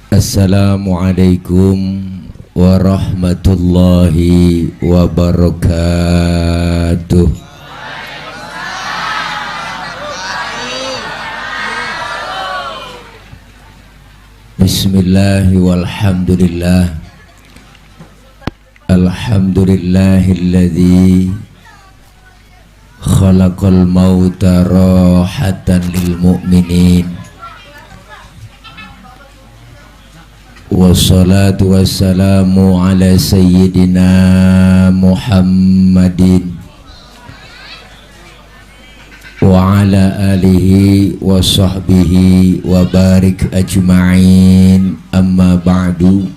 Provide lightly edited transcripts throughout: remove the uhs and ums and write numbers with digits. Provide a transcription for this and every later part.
Assalamualaikum warahmatullahi wabarakatuh. Bismillahi walhamdulillah. Alhamdulillahilladzi khalaqal mauta rahatan lil mu'minin. Wassalatu wassalamu ala sayyidina Muhammadin wa ala alihi wa sahbihi wa barik ajma'in, amma ba'du.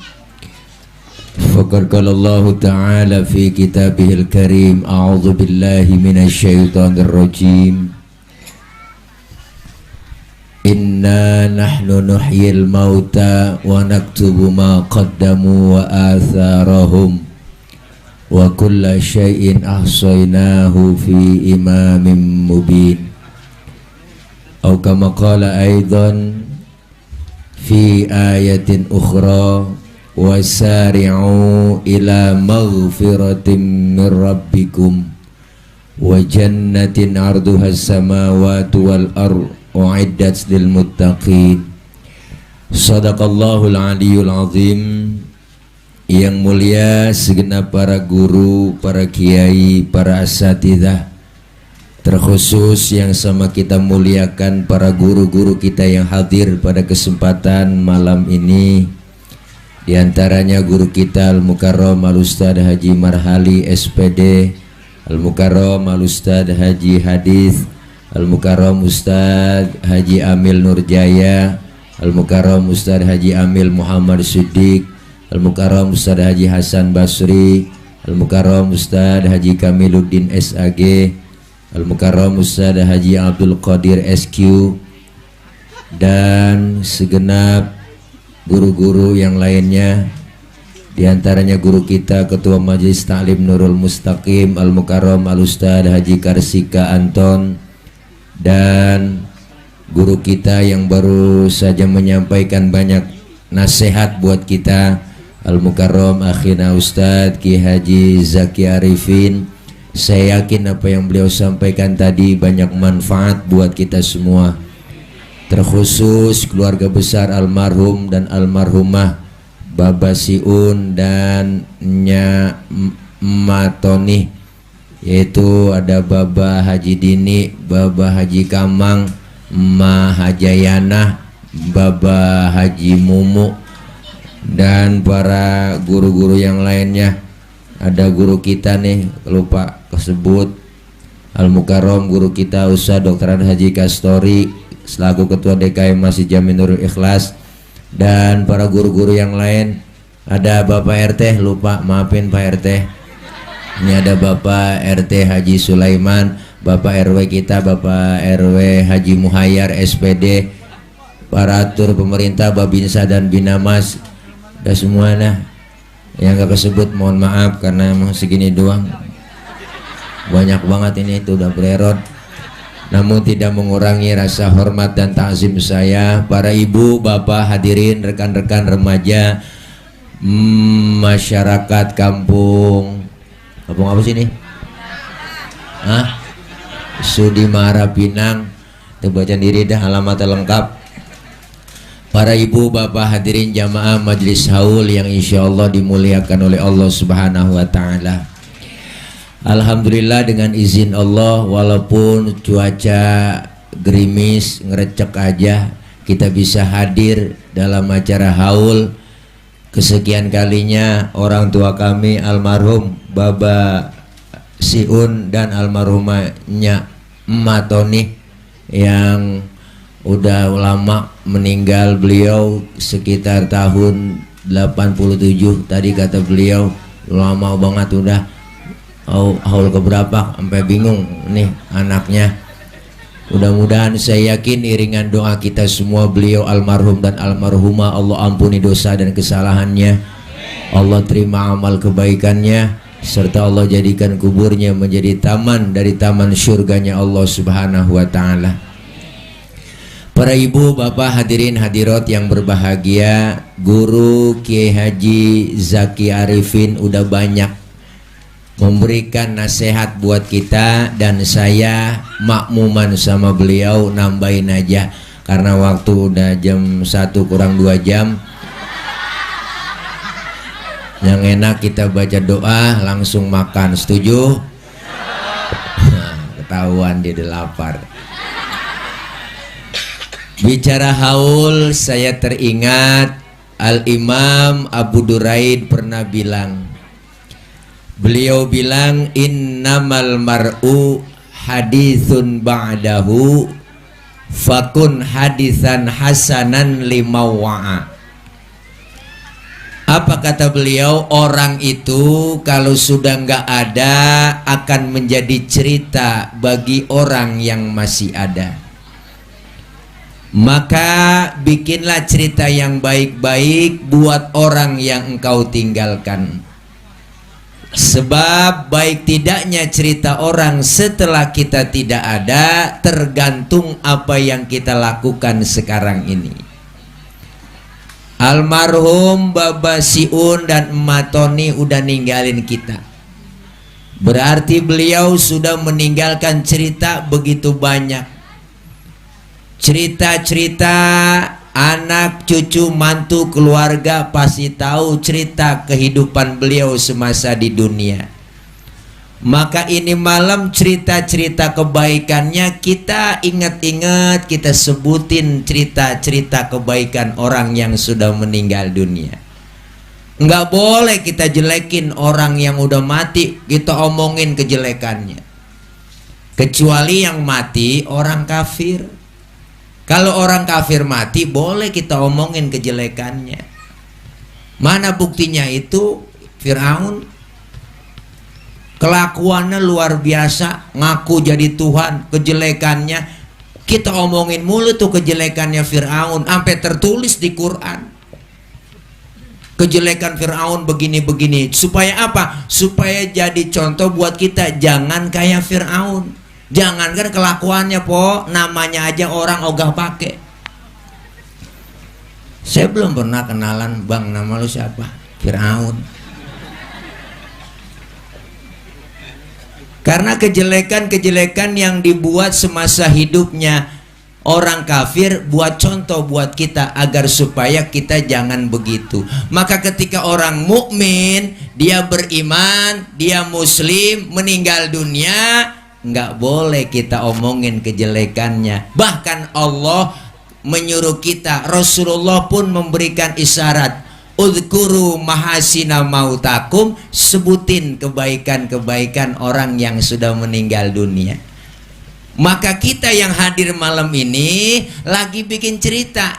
Faqad qala Allah ta'ala fi kitabihil karim, a'udzu billahi minasy syaithanir rajim. Inna nahnu nuhyil mauta wa naktubu ma qaddamu wa atharahum wa kulla syai'in ahsaynahu fi imamin mubin. Atau kama qala aidan fi ayatin ukhra, wasari'u ila maghfiratin min rabbikum wa jannatin arduha as-samawati wal ardh u'iddat lil muttaqin. Shadaqallahul aliyul azim. Yang mulia segenap para guru, para kiai, para asatidzah, terkhusus yang sama kita muliakan para guru-guru kita yang hadir pada kesempatan malam ini. Di antaranya guru kita Al-Mukarram Al-Ustadz Haji Marhali SPD, Al-Mukarram Al-Ustadz Haji Hadis, Al-Mukarram Ustadz Haji Amil Nurjaya, Al-Mukarram Ustadz Haji Amil Muhammad Siddiq, Al-Mukarram Ustadz Haji Hasan Basri, Al-Mukarram Ustadz Haji Kamiluddin SAG, Al-Mukarram Ustadz Haji Abdul Qadir SQ, dan segenap guru-guru yang lainnya. Di antaranya guru kita Ketua Majelis Ta'lim Nurul Mustaqim Al-Mukarram Al-Ustadz Haji Karsika Anton, dan guru kita yang baru saja menyampaikan banyak nasihat buat kita, Al-Mukarram Akhina Ustadz Ki Haji Zaki Arifin. Saya yakin apa yang beliau sampaikan tadi banyak manfaat buat kita semua, terkhusus keluarga besar almarhum dan almarhumah Baba Siun dan Nya Matoni, yaitu ada Baba Haji Dini, Baba Haji Kamang, Ma Hajayana, Baba Haji Mumu, dan para guru-guru yang lainnya. Ada guru kita nih, lupa kesebut, Al-Mukarram guru kita Ustadz Dr. Haji Kastori selaku Ketua DKM Masjid Jami Nurul Ikhlas, dan para guru-guru yang lain. Ada Bapak RT, lupa, maafin Pak RT. Ini ada Bapak RT Haji Sulaiman, Bapak RW kita Bapak RW Haji Muhayyar SPD, para atur pemerintah Babinsa dan Binamas, dan semuanya yang gak kesebut mohon maaf karena emang segini doang, banyak banget ini, itu udah bererot. Namun tidak mengurangi rasa hormat dan takzim saya, para ibu, bapak, hadirin, rekan-rekan remaja, masyarakat kampung apa sih ini? Hah? Sudimara Pinang. Itu baca diri dah alamatnya lengkap. Para ibu, bapak, hadirin jamaah majelis haul yang insya Allah dimuliakan oleh Allah Subhanahu wa Ta'ala. Alhamdulillah dengan izin Allah, walaupun cuaca gerimis ngerecek aja, kita bisa hadir dalam acara haul. Kesekian kalinya orang tua kami almarhum Baba Siun dan almarhumahnya Matoni yang udah lama meninggal, beliau sekitar tahun 87 tadi kata beliau, lama banget udah. Haul keberapa sampai bingung nih anaknya. Mudah-mudahan saya yakin iringan doa kita semua, beliau almarhum dan almarhumah Allah ampuni dosa dan kesalahannya, Allah terima amal kebaikannya, serta Allah jadikan kuburnya menjadi taman dari taman syurganya Allah Subhanahu wa Ta'ala. Para ibu, bapak, hadirin hadirat yang berbahagia, Guru Kiai Haji Zaki Arifin udah banyak memberikan nasihat buat kita, dan saya makmuman sama beliau, nambahin aja karena waktu udah jam 1 kurang 2 jam. Yang enak kita baca doa langsung makan, setuju? Nah, ketahuan dia udah lapar. Bicara haul, saya teringat Al-Imam Abu Duraid pernah bilang, beliau bilang, innamal mar'u hadithun ba'dahu fakun hadithan hasanan limawwa'a. Apa kata beliau? Orang itu kalau sudah nggak ada akan menjadi cerita bagi orang yang masih ada. Maka bikinlah cerita yang baik-baik buat orang yang engkau tinggalkan. Sebab baik tidaknya cerita orang setelah kita tidak ada tergantung apa yang kita lakukan sekarang ini. Almarhum Baba Siun dan Emak Toni udah ninggalin kita. Berarti beliau sudah meninggalkan cerita begitu banyak. Cerita-cerita anak, cucu, mantu, keluarga pasti tahu cerita kehidupan beliau semasa di dunia. Maka ini malam cerita-cerita kebaikannya kita ingat-ingat, kita sebutin cerita-cerita kebaikan orang yang sudah meninggal dunia. Nggak boleh kita jelekin orang yang udah mati, kita omongin kejelekannya. Kecuali yang mati orang kafir. Kalau orang kafir mati boleh kita omongin kejelekannya. Mana buktinya itu? Firaun. Kelakuannya luar biasa, ngaku jadi Tuhan, kejelekannya kita omongin mulu tuh kejelekannya Firaun, sampai tertulis di Quran. Kejelekan Firaun begini-begini. Supaya apa? Supaya jadi contoh buat kita, jangan kayak Firaun. Jangankan kelakuannya po, namanya aja orang ogah pakai. Saya belum pernah kenalan, bang, nama lu siapa? Firaun. Karena kejelekan-kejelekan yang dibuat semasa hidupnya orang kafir buat contoh buat kita agar supaya kita jangan begitu. Maka ketika orang mukmin, dia beriman, dia muslim, meninggal dunia, nggak boleh kita omongin kejelekannya. Bahkan Allah menyuruh kita, Rasulullah pun memberikan isyarat, udhkuru mahasina mautakum, sebutin kebaikan-kebaikan orang yang sudah meninggal dunia. Maka kita yang hadir malam ini lagi bikin cerita.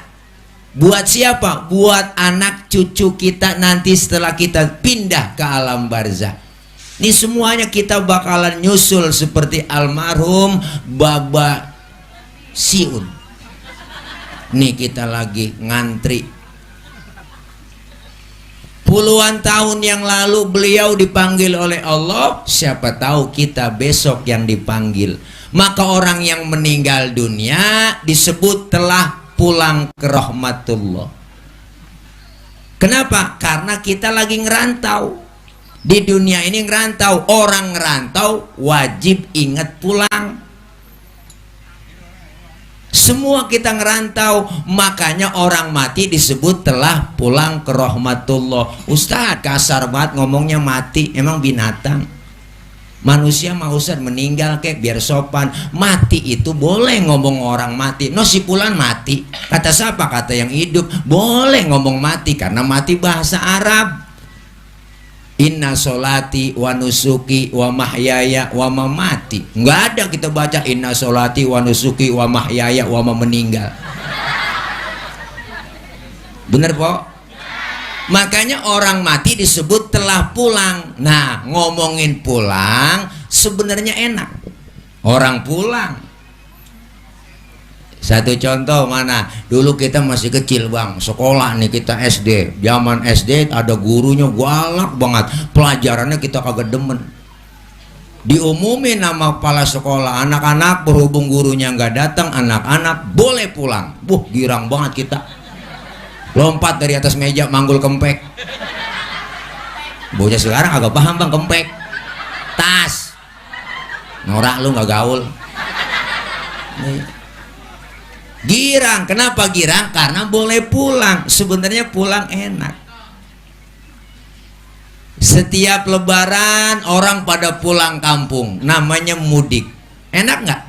Buat siapa? Buat anak cucu kita nanti setelah kita pindah ke alam barzah. Ini semuanya kita bakalan nyusul seperti almarhum Baba Siun. Nih kita lagi ngantri. Puluhan tahun yang lalu beliau dipanggil oleh Allah. Siapa tahu kita besok yang dipanggil. Maka orang yang meninggal dunia disebut telah pulang ke rahmatullah. Kenapa? Karena kita lagi ngerantau. Di dunia ini ngerantau. Orang ngerantau wajib ingat pulang. Semua kita ngerantau, makanya orang mati disebut telah pulang ke rahmatullah. Ustadz kasar banget ngomongnya mati, emang binatang. Manusia mau Ustadz meninggal kek biar sopan. Mati itu boleh ngomong orang mati. No si pulang mati. Kata siapa? Kata yang hidup. Boleh ngomong mati karena mati bahasa Arab. Inna solati wa nusuki wa mahyaya wa mamati. Nggak ada kita baca inna solati wa nusuki wa mahyaya wa meninggal. Bener po? Makanya orang mati disebut telah pulang. Nah, ngomongin pulang sebenarnya enak. Orang pulang. Satu contoh mana? Dulu kita masih kecil bang, sekolah nih kita SD. Zaman SD ada gurunya galak banget. Pelajarannya kita kagak demen. Diumumin nama kepala sekolah, anak-anak berhubung gurunya nggak datang, anak-anak boleh pulang. Girang banget kita. Lompat dari atas meja manggul kempek. Bocah sekarang agak paham bang kempek. Tas. Norak lu nggak gaul. Girang, kenapa girang? Karena boleh pulang. Sebenarnya pulang enak. Setiap lebaran orang pada pulang kampung, namanya mudik. Enak nggak?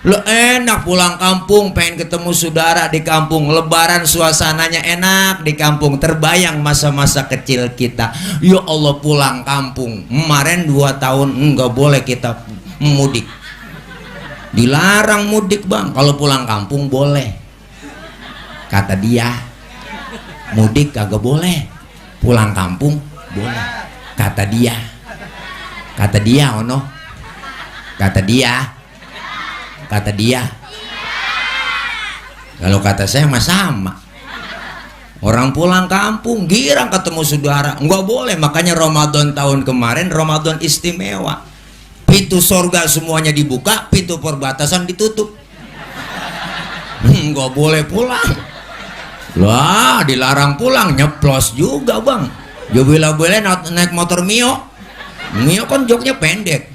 Lo enak pulang kampung, pengen ketemu saudara di kampung. Lebaran suasananya enak di kampung. Terbayang masa-masa kecil kita. Ya Allah pulang kampung. Kemarin 2 tahun nggak boleh kita mudik. Dilarang mudik bang. Kalau pulang kampung boleh. Kata dia, mudik kagak boleh. Pulang kampung boleh. Kata dia ono, kata dia, kalau kata saya mah sama. Orang pulang kampung girang ketemu saudara, nggak boleh. Makanya Ramadan tahun kemarin Ramadan istimewa, pintu sorga semuanya dibuka, pintu perbatasan ditutup. Nggak boleh pulang. Lah dilarang pulang, nyeplos juga bang. Ya boleh naik motor Mio. Mio kan joknya pendek,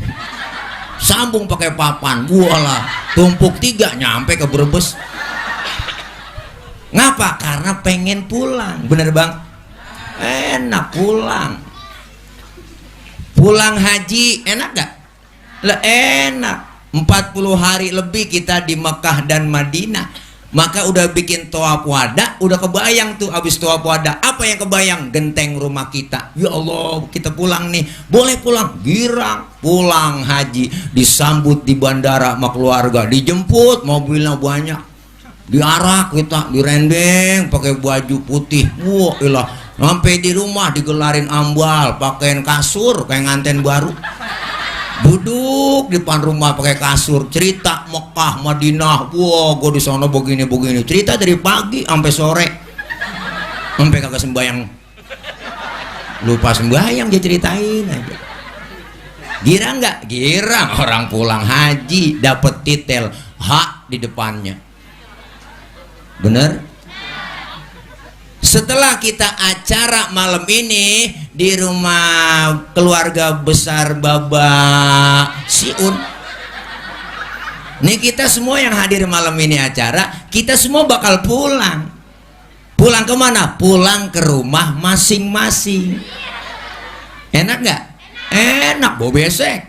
sambung pakai papan, walah tumpuk 3 nyampe ke Brebes. Ngapa? Karena pengen pulang. Bener bang? Enak pulang. Pulang haji enak gak? Lah enak. 40 hari lebih kita di Mekah dan Madinah. Maka udah bikin toab wada, udah kebayang tuh abis toab wada. Apa yang kebayang? Genteng rumah kita. Ya Allah, kita pulang nih. Boleh pulang. Girang. Pulang haji. Disambut di bandara sama keluarga. Dijemput, mobilnya banyak. Diarak kita, direndeng, pakai baju putih. Wah, ilah. Sampai di rumah digelarin ambal, pakaiin kasur kayak nganten baru. Duduk di depan rumah pakai kasur, cerita Mekah, Madinah. Wah, gue di sana begini. Cerita dari pagi sampai sore, sampai kagak sembayang, lupa sembayang dia ceritain aja. Girang nggak? Girang. Orang pulang haji dapat titel hak di depannya. Bener? Setelah kita acara malam ini di rumah keluarga besar Bapak Siun, nih kita semua yang hadir malam ini acara, kita semua bakal pulang. Pulang kemana? Pulang ke rumah masing-masing. Enak nggak? Enak, bau besek.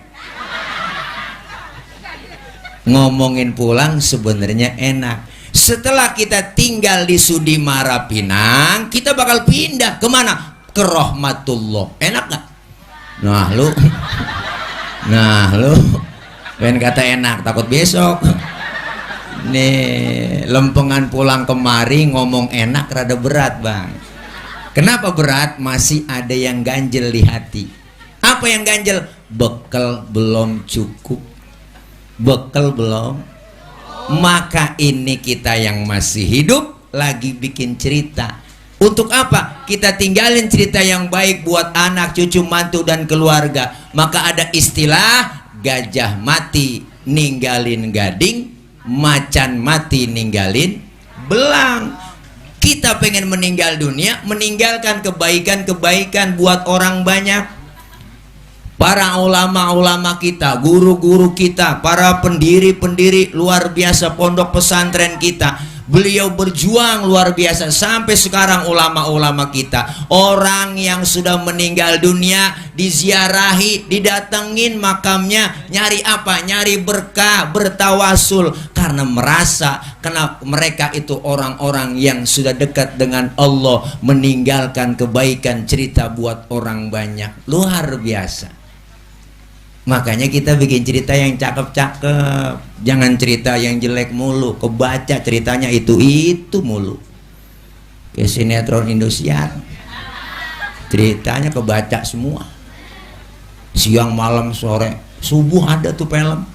Ngomongin pulang sebenarnya enak. Setelah kita tinggal di Sudimara Pinang, kita bakal pindah kemana? Ke Rahmatullah. Enak gak? Nah lu pengen kata enak, takut besok. Nih lempengan pulang kemari ngomong enak rada berat bang. Kenapa berat? Masih ada yang ganjel di hati. Apa yang ganjel? Bekal belum cukup. Bekal belum. Maka ini kita yang masih hidup lagi bikin cerita. Untuk apa? Kita tinggalin cerita yang baik buat anak, cucu, mantu dan keluarga. Maka ada istilah gajah mati ninggalin gading, macan mati ninggalin belang. Kita pengen meninggal dunia, meninggalkan kebaikan-kebaikan buat orang banyak. Para ulama-ulama kita, guru-guru kita, para pendiri-pendiri luar biasa pondok pesantren kita, beliau berjuang luar biasa sampai sekarang. Ulama-ulama kita, orang yang sudah meninggal dunia diziarahi, didatengin makamnya, nyari apa? Nyari berkah, bertawasul, karena merasa karena mereka itu orang-orang yang sudah dekat dengan Allah, meninggalkan kebaikan, cerita buat orang banyak. Luar biasa. Makanya kita bikin cerita yang cakep-cakep, jangan cerita yang jelek mulu. Kebaca ceritanya itu mulu. Kayak sinetron Indosiar, ceritanya kebaca semua. Siang, malam, sore, subuh ada tuh film.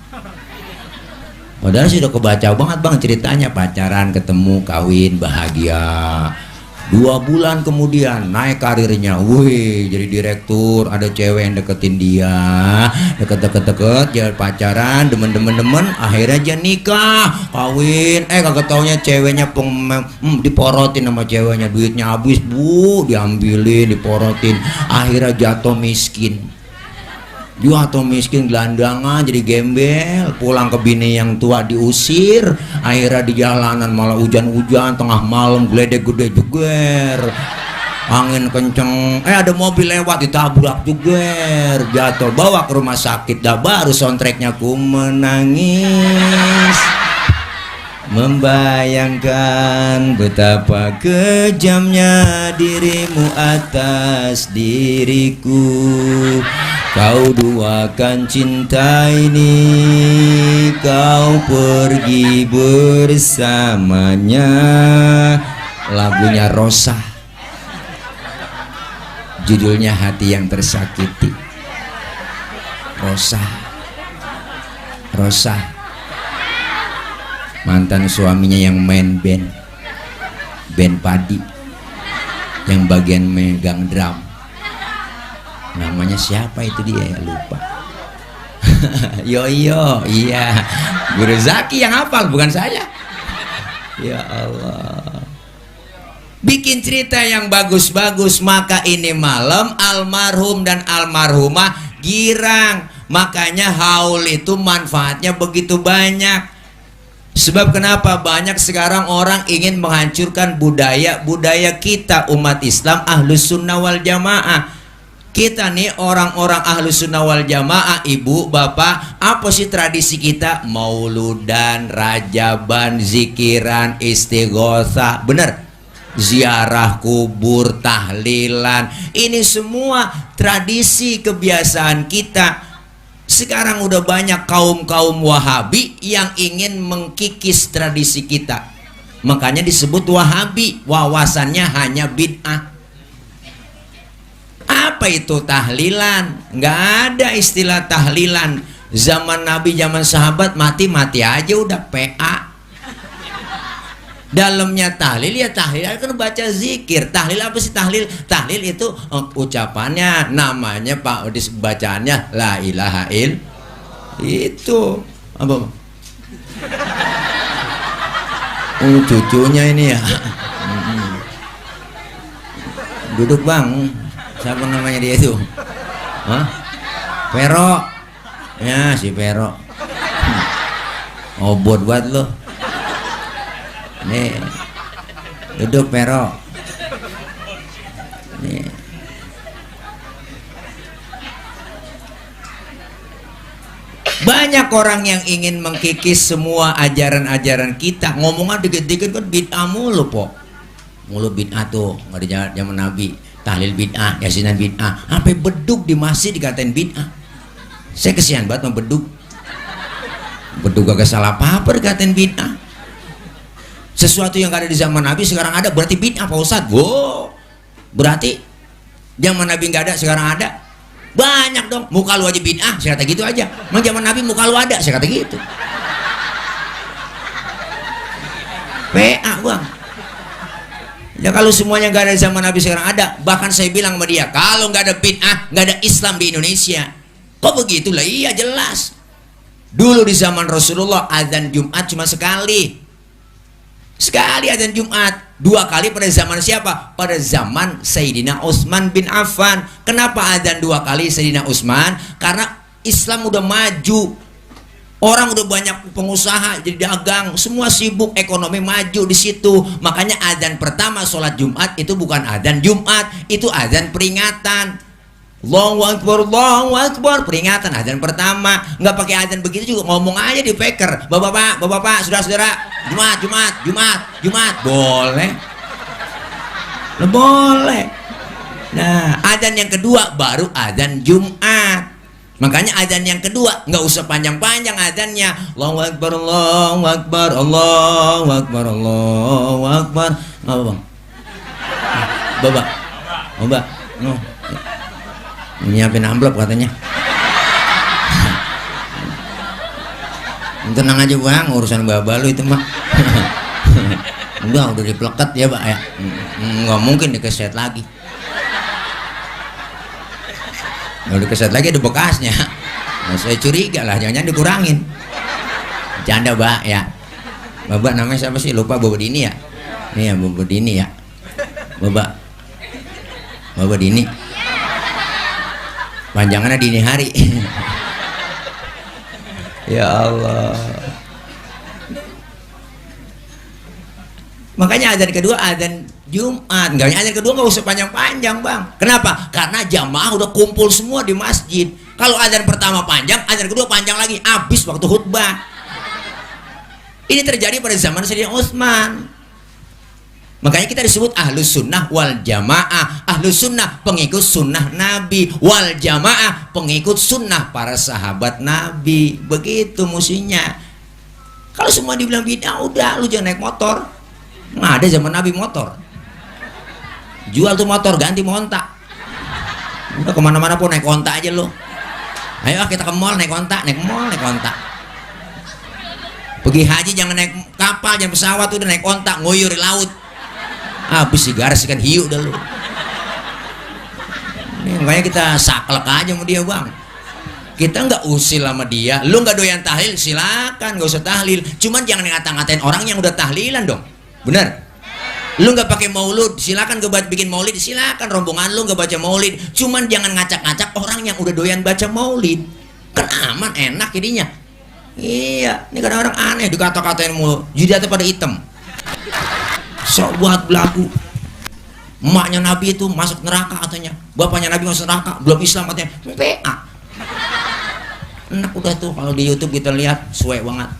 Padahal sudah kebaca banget bang ceritanya, pacaran, ketemu, kawin, bahagia. 2 bulan kemudian naik karirnya, wih jadi direktur, ada cewek yang deketin dia, deket ya pacaran, demen, akhirnya dia nikah, kawin, kagak taunya ceweknya diporotin sama ceweknya, duitnya habis bu, diambilin, diporotin, akhirnya jatuh miskin. Gelandangan, jadi gembel, pulang ke bini yang tua diusir, akhirnya di jalanan malah hujan-hujan, tengah malam geledek gede jeger, angin kenceng, ada mobil lewat ditabrak jeger, jatuh, bawa ke rumah sakit, dah baru soundtracknya ku menangis membayangkan betapa kejamnya dirimu atas diriku. Kau duakan cinta ini, kau pergi bersamanya. Lagunya Rosa, judulnya Hati yang Tersakiti. Rosa mantan suaminya yang main band padi, yang bagian megang drum, namanya siapa itu dia ya, lupa. Yoyo, iya, Guru Zaki yang hafal, bukan saya. Ya Allah, bikin cerita yang bagus-bagus. Maka ini malam almarhum dan almarhumah girang, makanya haul itu manfaatnya begitu banyak. Sebab kenapa banyak sekarang orang ingin menghancurkan budaya kita umat Islam Ahlus Sunnah wal Jamaah. Kita nih orang-orang Ahlus Sunnah wal Jamaah, ibu, bapak, apa sih tradisi kita? Mauludan, rajaban, zikiran, istighosah, bener? Ziarah kubur, tahlilan, ini semua tradisi kebiasaan kita. Sekarang udah banyak kaum Wahabi yang ingin mengkikis tradisi kita, makanya disebut Wahabi, wawasannya hanya bid'ah. Apa itu tahlilan? Nggak ada istilah tahlilan. Zaman Nabi, zaman sahabat, mati aja udah PA. Dalamnya tahlil ya tahlil kan baca zikir. Tahlil apa sih tahlil? Tahlil itu ucapannya, namanya Pak, bacaannya la ilaha il. Itu apa? Cucunya ini ya. Duduk bang. Siapa namanya dia itu? Hah? Pero. Ya si Pero. Obot buat lo. Nih, duduk Pero. Nih. Banyak orang yang ingin mengkikis semua ajaran-ajaran kita. Ngomongan dikit-dikit kan bid'ah mulu, po. Mulu bid'ah tuh, nggak di zaman Nabi. Tahlil bid'ah, yasinan bid'ah. Sampai beduk di masjid dikatain bid'ah. Saya kesian banget sama beduk. Beduk gak salah apa-apa dikatain bid'ah. Sesuatu yang gak ada di zaman Nabi sekarang ada, berarti bid'ah Pak Ustadz. Wow, berarti zaman Nabi gak ada sekarang ada. Banyak dong, muka lu aja bid'ah, saya kata gitu aja. Emang zaman Nabi muka lu ada, saya kata gitu. PA bang. Ya kalau semuanya gak ada di zaman Nabi sekarang ada. Bahkan saya bilang sama dia, kalau gak ada bid'ah, gak ada Islam di Indonesia. Kok begitu lah? Iya jelas. Dulu di zaman Rasulullah azan Jumat cuma sekali azan Jumat, 2 kali pada zaman siapa? Pada zaman Sayyidina Utsman bin Affan. Kenapa azan 2 kali Sayyidina Utsman? Karena Islam udah maju, orang udah banyak pengusaha jadi dagang, semua sibuk, ekonomi maju di situ. Makanya azan pertama sholat Jumat itu bukan azan Jumat, itu azan peringatan. Allahu Akbar, peringatan azan pertama. Nggak pakai azan begitu juga, ngomong aja di peker. Bapak-bapak, saudara-saudara, Jumat, boleh. Boleh. Nah, azan yang kedua baru azan Jumat. Makanya azan yang kedua nggak usah panjang-panjang azannya. Allahu Akbar, Allahu Akbar, Allahu Akbar, Allahu Akbar. Apa bang? Bapak, no. Nyiapin amplop katanya. Tenang aja bang, urusan bapak lu itu mah. udah diplekat ya Pak ya. Nggak mungkin dikeset lagi. Kalau dikeset lagi ada bekasnya. Nah, saya curiga lah, jangan-jangan dikurangin. Canda Pak ya. Bapak namanya siapa sih? Lupa. Bapak Dini ya? Iya Bapak Dini ya. Bapak Dini. Panjangannya dini hari. Ya Allah. Makanya azan kedua azan Jumat. Azan kedua nggak usah panjang-panjang Bang. Kenapa? Karena jamaah udah kumpul semua di masjid. Kalau azan pertama panjang, azan kedua panjang lagi, habis waktu khutbah. Ini terjadi pada zaman Sayyidina Utsman. Makanya kita disebut ahlus sunnah wal jamaah. Ahlus sunnah pengikut sunnah Nabi, wal jamaah pengikut sunnah para sahabat Nabi. Begitu musinya. Kalau semua dibilang bid'ah, udah lu jangan naik motor. Nggak ada zaman Nabi motor. Jual tuh motor, ganti onta. Udah kemana-mana pun naik onta aja lo. Ayo kita ke mall naik onta, naik mall naik onta. Pergi haji jangan naik kapal, jangan pesawat, udah naik onta, ngoyur di laut. Habis garis ikan hiu dah lu. Makanya kita saklek aja sama dia Bang. Kita nggak usil sama dia. Lu nggak doyan tahlil, silakan, nggak usah tahlil. Cuman jangan ngata-ngatain orang yang udah tahlilan dong. Bener? Lu nggak pakai maulud, silakan gue bikin maulid, silakan rombongan lu nggak baca maulid. Cuman jangan ngacak-ngacak orang yang udah doyan baca maulid. Kan aman, enak jadinya. Iya, ini kadang orang aneh dikata-katain mulu. Jidatnya pada hitam. Sok buat belagu. Emaknya Nabi itu masuk neraka katanya. Bapaknya Nabi masuk neraka, belum Islam katanya. PA. Enak udah tuh kalau di YouTube kita lihat, suwe banget.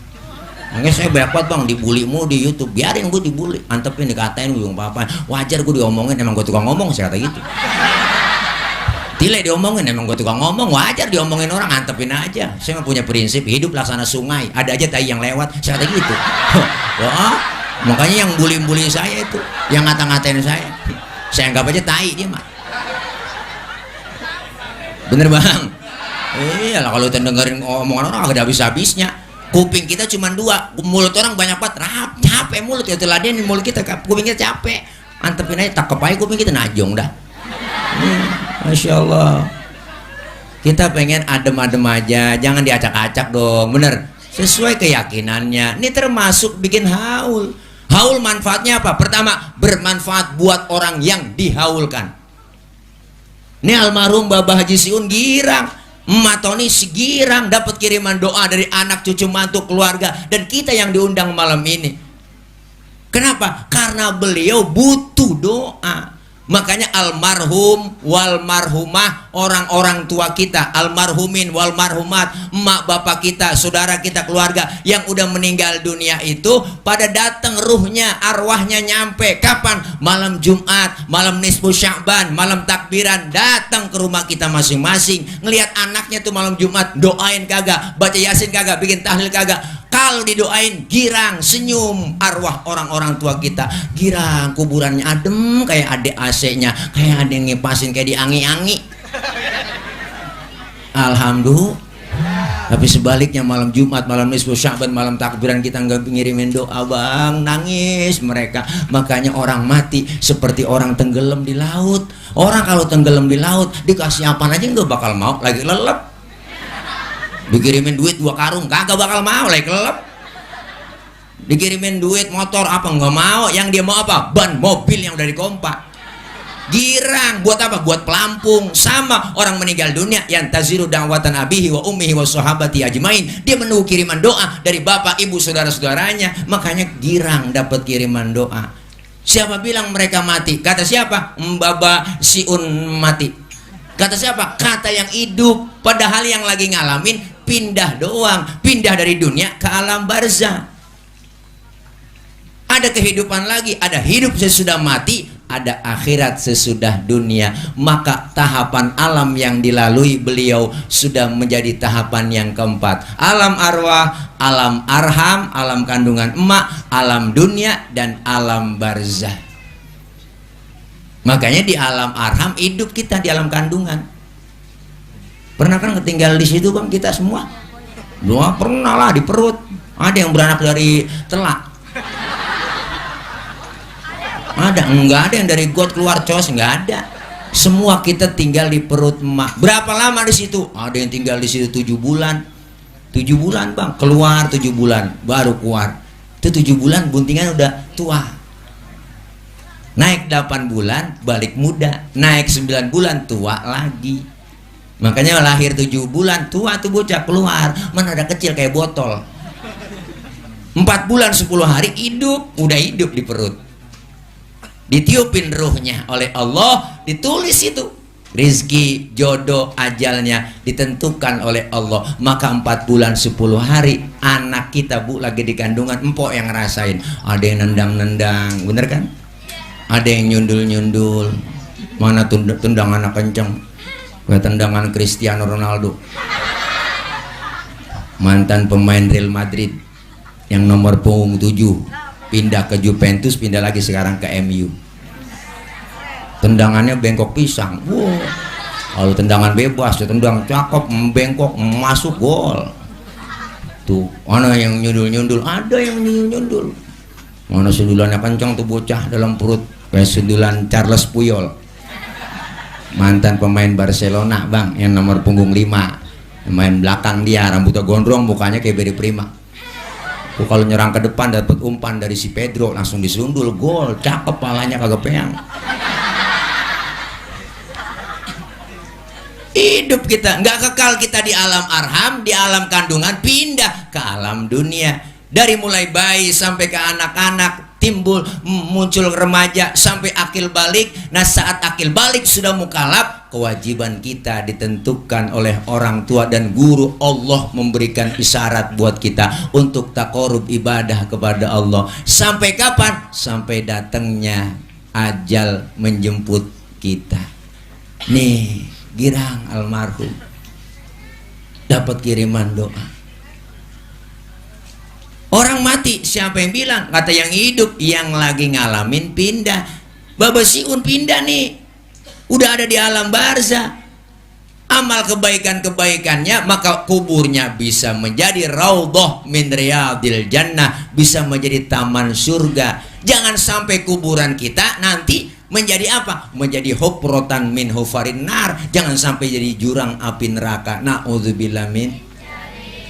Makanya saya banyak banget Bang dibulimu di YouTube. Biarin gue dibully, antepin dikatain gue apa. Wajar gue diomongin, emang gue tukang ngomong, saya kata gitu. Tile diomongin, emang gue tukang ngomong, wajar diomongin orang, antepin aja. Saya punya prinsip hidup laksana sungai, ada aja tai yang lewat, saya kata gitu. Wah, makanya yang bully-bully saya itu, yang ngata-ngatain saya anggap aja tai dia mah. Bener Bang? Iya lah, kalau dengerin omongan orang agak habis-habisnya. Kuping kita cuma dua, mulut orang banyak banget, capek mulut ya, teladenin mulut kita, kuping kita capek, antepin aja, tak kepai kuping kita najong dah. Masya Allah. Kita pengen adem-adem aja, jangan diacak-acak dong, bener, sesuai keyakinannya. Ini termasuk bikin haul. Haul manfaatnya apa? Pertama, bermanfaat buat orang yang dihaulkan. Ini almarhum Bapak Haji Siun girang, Emak Toni segirang dapat kiriman doa dari anak cucu mantu keluarga, dan kita yang diundang malam ini. Kenapa? Karena beliau butuh doa. Makanya almarhum wal marhumah, orang-orang tua kita, almarhumin wal marhumat, emak bapak kita, saudara kita, keluarga yang udah meninggal dunia itu pada datang ruhnya, arwahnya nyampe kapan? Malam Jumat, malam nisfu Sya'ban, malam takbiran, datang ke rumah kita masing-masing, ngelihat anaknya tuh malam Jumat, doain kagak, baca Yasin kagak, bikin tahlil kagak. Kalau didoain girang, senyum arwah orang-orang tua kita, girang, kuburannya adem kayak adek AC-nya, kayak ada yang ngipasin kayak diangi-angi. Alhamdulillah. Tapi sebaliknya malam Jumat, malam nisfu Sya'ban, malam takbiran kita nggak ngirimin doa Bang, nangis mereka. Makanya orang mati seperti orang tenggelam di laut. Orang kalau tenggelam di laut dikasih apa aja nggak bakal mau, lagi lelep. Dikirimin duit 2 karung kagak bakal mau, lagi kelep. Dikirimin duit motor apa nggak mau, yang dia mau apa? Ban mobil yang dari kompak. Girang buat apa? Buat pelampung. Sama orang meninggal dunia, yang taziru da'watan abihi wa ummihi wa sahabati ajmain, dia menunggu kiriman doa dari bapak, ibu, saudara-saudaranya. Makanya girang dapat kiriman doa. Siapa bilang mereka mati? Kata siapa? Mbaba Siun mati. Kata siapa? Kata yang hidup. Padahal yang lagi ngalamin pindah doang, pindah dari dunia ke alam barzah. Ada kehidupan lagi, ada hidup sesudah mati, ada akhirat sesudah dunia. Maka tahapan alam yang dilalui beliau sudah menjadi tahapan yang keempat. Alam arwah, alam arham, alam kandungan emak, alam dunia, dan alam barzah. Makanya di alam arham hidup kita di alam kandungan. Pernah kan ketinggal di situ Bang kita semua? Belum pernah lah, di perut. Ada yang beranak dari telak. Ada? Enggak ada yang dari got keluar cos, enggak ada. Semua kita tinggal di perut emak. Berapa lama di situ? Ada yang tinggal di situ 7 bulan. 7 bulan bang, keluar 7 bulan baru keluar. Itu 7 bulan buntingan udah tua. Naik 8 bulan balik muda, naik 9 bulan tua lagi. Makanya lahir 7 bulan tua tuh bocah keluar, mana ada kecil kayak botol. 4 bulan 10 hari hidup, udah hidup di perut. Ditiupin ruhnya oleh Allah, ditulis itu rizki, jodoh, ajalnya ditentukan oleh Allah. Maka 4 bulan 10 hari anak kita bu lagi di kandungan, empok yang ngerasain. Ada yang nendang-nendang, bener kan? Ada yang nyundul-nyundul. Mana tendang anak kenceng, kayak tendangan Cristiano Ronaldo, mantan pemain Real Madrid yang nomor punggung 7, pindah ke Juventus, pindah lagi sekarang ke MU. Tendangannya bengkok pisang. Wow. Kalau tendangan bebas, ya tendang cakep, bengkok, masuk gol. Tuh, mana yang nyundul-nyundul? Ada yang nyundul-nyundul. Mana sundulannya kencang tuh bocah dalam perut, kayak sundulan Charles Puyol, mantan pemain Barcelona bang, yang nomor punggung 5, main belakang dia, rambutnya gondrong, mukanya kayak Beri Prima. Kalau nyerang ke depan dapat umpan dari si Pedro, langsung disundul, gol, cakep, palanya kagak peang. Hidup kita nggak kekal, kita di alam arham, di alam kandungan, pindah ke alam dunia. Dari mulai bayi sampai ke anak-anak, timbul muncul remaja sampai akil balik. Nah saat akil balik sudah mukalaf, kewajiban kita ditentukan oleh orang tua dan guru. Allah memberikan isyarat buat kita untuk takorub ibadah kepada Allah. Sampai kapan? Sampai datangnya ajal menjemput kita. Nih Girang almarhum dapat kiriman doa. Orang mati siapa yang bilang? Kata yang hidup, yang lagi ngalamin pindah. Baba Siun pindah nih, udah ada di alam barzah. Amal kebaikan-kebaikannya, maka kuburnya bisa menjadi raudhah min riyadil jannah, bisa menjadi taman surga. Jangan sampai kuburan kita nanti menjadi apa? Menjadi hufratan min hufarin nar. Jangan sampai jadi jurang api neraka. Na'udzubillah min.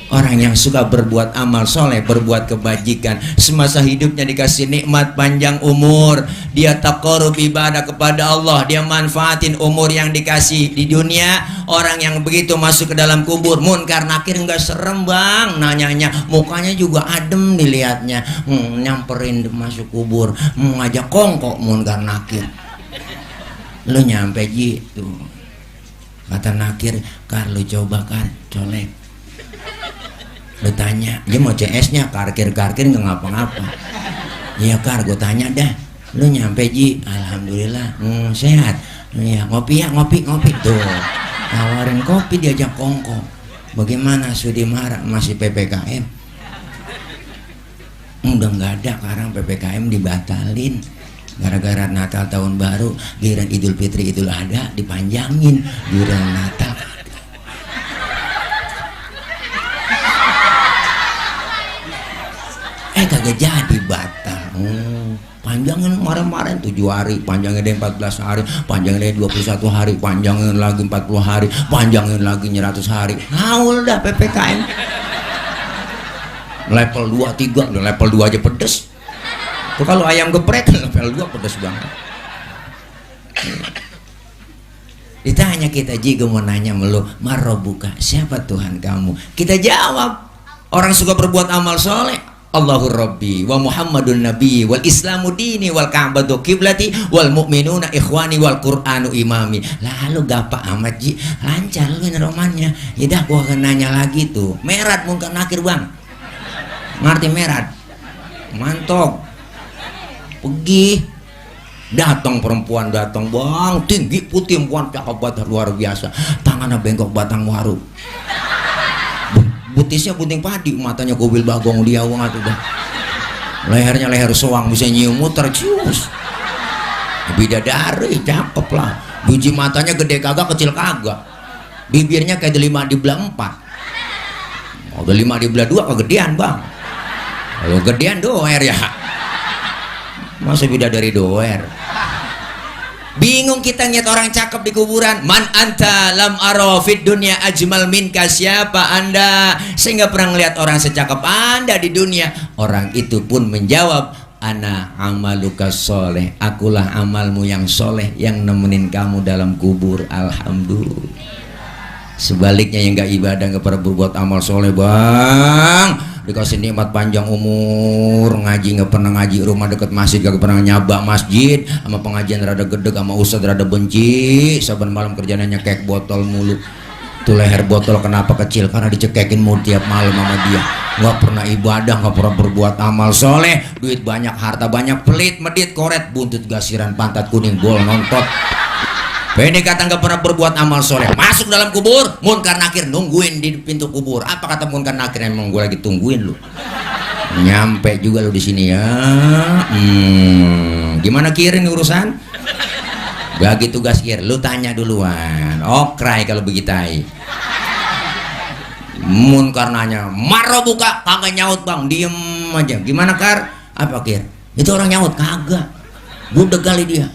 Orang yang suka berbuat amal soleh, berbuat kebajikan, semasa hidupnya dikasih nikmat panjang umur, dia taqarrub ibadah kepada Allah, dia manfaatin umur yang dikasih di dunia. Orang yang begitu masuk ke dalam kubur, munkar nakir nggak serem bang, nanyanya, mukanya juga adem dilihatnya. Nyamperin masuk kubur, ngajak kongkok munkar nakir. Lu nyampe gitu, kata nakir, Kar lu coba Kar, colek. Lu tanya, dia mau CS-nya, karkir-karkir nggak ngapa-ngapa. Iya Kar, gue tanya dah, lu nyampe Ji? Alhamdulillah, sehat. Iya, ngopi ya, ngopi tuh. Tawarin kopi, diajak kongko. Bagaimana Sudi marah, masih PPKM? Udah nggak ada, sekarang PPKM dibatalin. Gara-gara Natal tahun baru, giliran Idul Fitri Idul Adha dipanjangin, giliran Natal kagak jadi, batal. Panjangin kemarin-kemarin 7 hari, panjangin deh 14 hari, panjangin deh 21 hari, panjangin lagi 40 hari, panjangin lagi 100 hari. Haul dah PPKM. Level 2, 3, udah level 2 aja pedes. Tuh kalau ayam geprek level 2 pedes banget. Ditanya kita juga mau nanya melu, Marobuka, siapa Tuhan kamu? Kita jawab, orang suka berbuat amal soleh, Allahur Rabbi wa Muhammadun Nabi wal Islamu dini wal Ka'batu kiblati wal mu'minuna ikhwani wal Qur'anu imami. Lalu gampang amat Ji, lancar lu ini romannya. Ya dah gua akan nanya lagi tuh. Merat mungkin nakir bang, ngerti merat? Mantok. Pergi, datang perempuan, datang bang, tinggi putih, perempuan cakep banget, luar biasa, tangannya bengkok batang waru, butisnya bunting padi, matanya kubil bagong liawang atau dah, lehernya leher soang, bisa nyium muter cius, bidadari cakep lah, biji matanya gede kagak, kecil kagak, bibirnya kayak 5 di belah 4. Udah 5 di belah 2 kegedean bang, kalau gedean doer ya. Masa bidadari doer. Bingung kita ngeliat orang cakep di kuburan. Man anta lam aro fid dunya ajmal minka. Siapa anda? Saya nggak pernah ngeliat orang secakep anda di dunia. Orang itu pun menjawab, ana amaluka soleh. Akulah amalmu yang soleh yang nemenin kamu dalam kubur. Alhamdulillah. Sebaliknya yang nggak ibadah, nggak pernah berbuat amal soleh, bang, dikasih nikmat panjang umur, ngaji nggak pernah ngaji, rumah deket masjid gak pernah nyabak masjid, sama pengajian rada gedeg, sama ustad rada benci, saban malam kerjanya nyekek botol mulu. Tuh leher botol kenapa kecil? Karena dicekekin mulu tiap malam sama dia. Nggak pernah ibadah, nggak pernah berbuat amal soleh, duit banyak, harta banyak, pelit, medit, koret, buntut gasiran, pantat kuning, bol nontot. Pendek kata nggak pernah berbuat amal soleh, masuk dalam kubur, munkar nakir nungguin di pintu kubur. Apa kata munkar nakir? Emang gue lagi tungguin lu. Nyampe juga lu di sini ya. Gimana kir ini urusan? Bagi tugas kir, lu tanya duluan. Okrai kalau begitu. Munkar nanya, maro buka, kagak nyaut bang, diem aja. Gimana kar? Apa kir? Itu orang nyaut kagak. Budeg kali dia.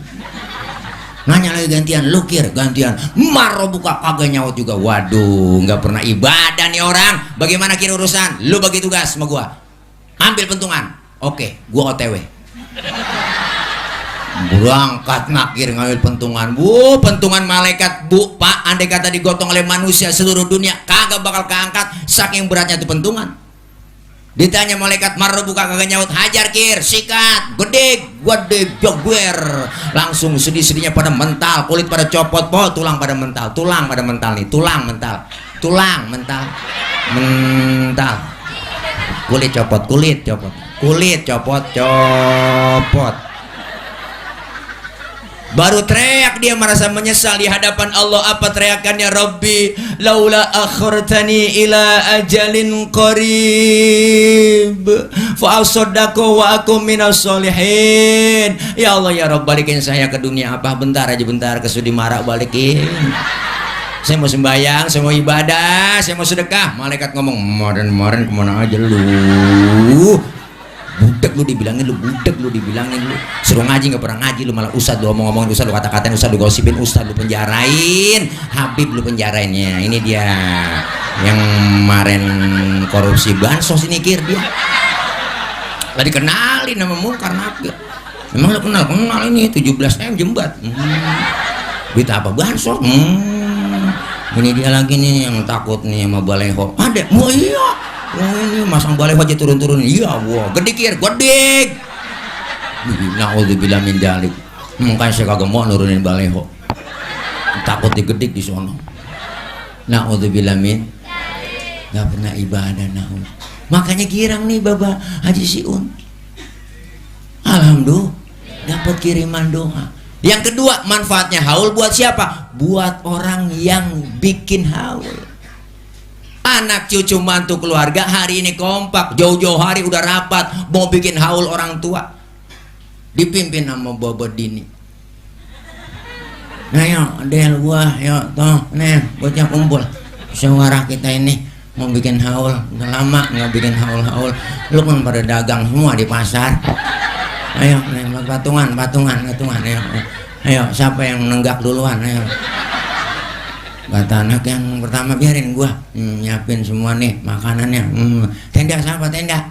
Nanya lagi gantian, lu kir gantian, maro buka kagak nyaut juga. Waduh, nggak pernah ibadah nih orang. Bagaimana kir urusan? Lu bagi tugas sama gua, ambil pentungan. Oke, gua OTW. Berangkat nakir ngambil pentungan. Bu, pentungan malaikat bu, pak, andai kata digotong oleh manusia seluruh dunia kagak bakal keangkat, saking beratnya itu pentungan. Ditanya malaikat, maro buka kagak nyaut, hajar kir, sikat, gede jogwer. Langsung sedih-sedihnya pada mental, kulit pada copot, tulang pada mental nih, tulang mental, kulit copot. Baru teriak dia merasa menyesal di hadapan Allah. Apa teriakannya? Rabbi laula akhirtani ila ajalin qarib fa asaddaqu wa akum minas solihin. Ya Allah ya Rabb, balikin saya ke dunia apa bentar kesudi marah, balikin. Saya mau sembahyang, saya mau ibadah, saya mau sedekah. Malaikat ngomong, kemarin kemana aja lu? Budek lu dibilangin lu, suruh ngaji nggak pernah ngaji lu, malah ustad lu ngomongin ustad lu, kata-katain ustad lu, gosipin ustad lu, penjarain Habib lu, penjarainnya. Ini dia yang kemarin korupsi bansos ini kir, dia tadi kenalin nama munkar nakir. Memang lu kenal ini 17M Jembat. Duit apa bansos? Ini dia lagi nih yang takut nih sama baleho. Ada, oh iya. Ini masang baleho aja turun-turun. Iya, wah, gede kir, gede. Naudzubillah min dzalik. Makanya saya kagak mau nurunin baleho. Takut digedik di sono. Naudzubillah min. Enggak pernah ibadah naud. Makanya girang nih Bapak Haji Siun. Alhamdulillah dapat kiriman doa. Yang kedua, manfaatnya haul buat siapa? Buat orang yang bikin haul. Anak cucu mantu keluarga hari ini kompak, jauh-jauh hari udah rapat mau bikin haul orang tua, dipimpin sama Bobo Dini. Nah yuk Del, gua yuk toh nih bocah kumpul suara kita ini mau bikin haul. Udah lama nggak bikin haul. Lu kan pada dagang semua di pasar. Ayo nih patungan ayo siapa yang nenggak duluan, ayo. Kata anak yang pertama, biarin gua nyiapin semua nih makanannya. Tenda siapa tenda?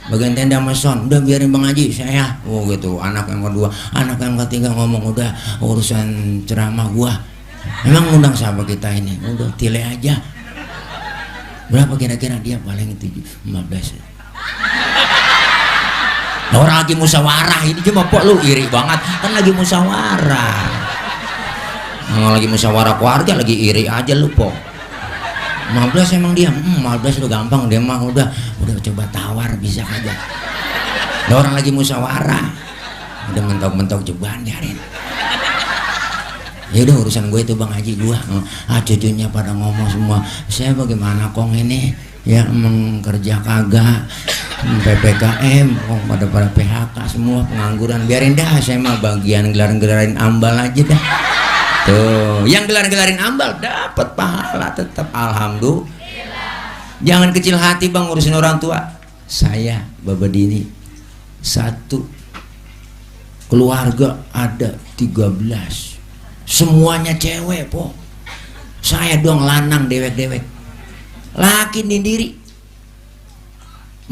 Bagian tenda meson. Udah biarin Bang Haji saya. Oh gitu. Anak yang kedua, anak yang ketiga ngomong udah urusan ceramah gua. Emang undang siapa kita ini? Udah tile aja. Berapa kira-kira dia paling 15. Orang lagi musyawarah ini cuma pok lu iri banget kan lagi musyawarah. Lagi musyawarah keluarga lagi iri aja lu po. 15 emang dia 15 lu gampang, dia mah udah coba tawar bisa aja. Orang lagi musyawarah udah mentok-mentok jeban biarin. Ya udah urusan gue itu Bang Haji gua. Cucunya pada ngomong semua, saya bagaimana kong ini ya emang kerja kagak, PPKM kong pada PHK semua, pengangguran. Biarin dah, saya mah bagian gelar-gelarin ambal aja dah. Tuh, yang gelar-gelarin ambal dapat pahala tetap, alhamdulillah. Jangan kecil hati Bang ngurusin orang tua. Saya Baba Dini 1 keluarga ada 13, semuanya cewek po, saya doang lanang dewek-dewek, laki sendiri.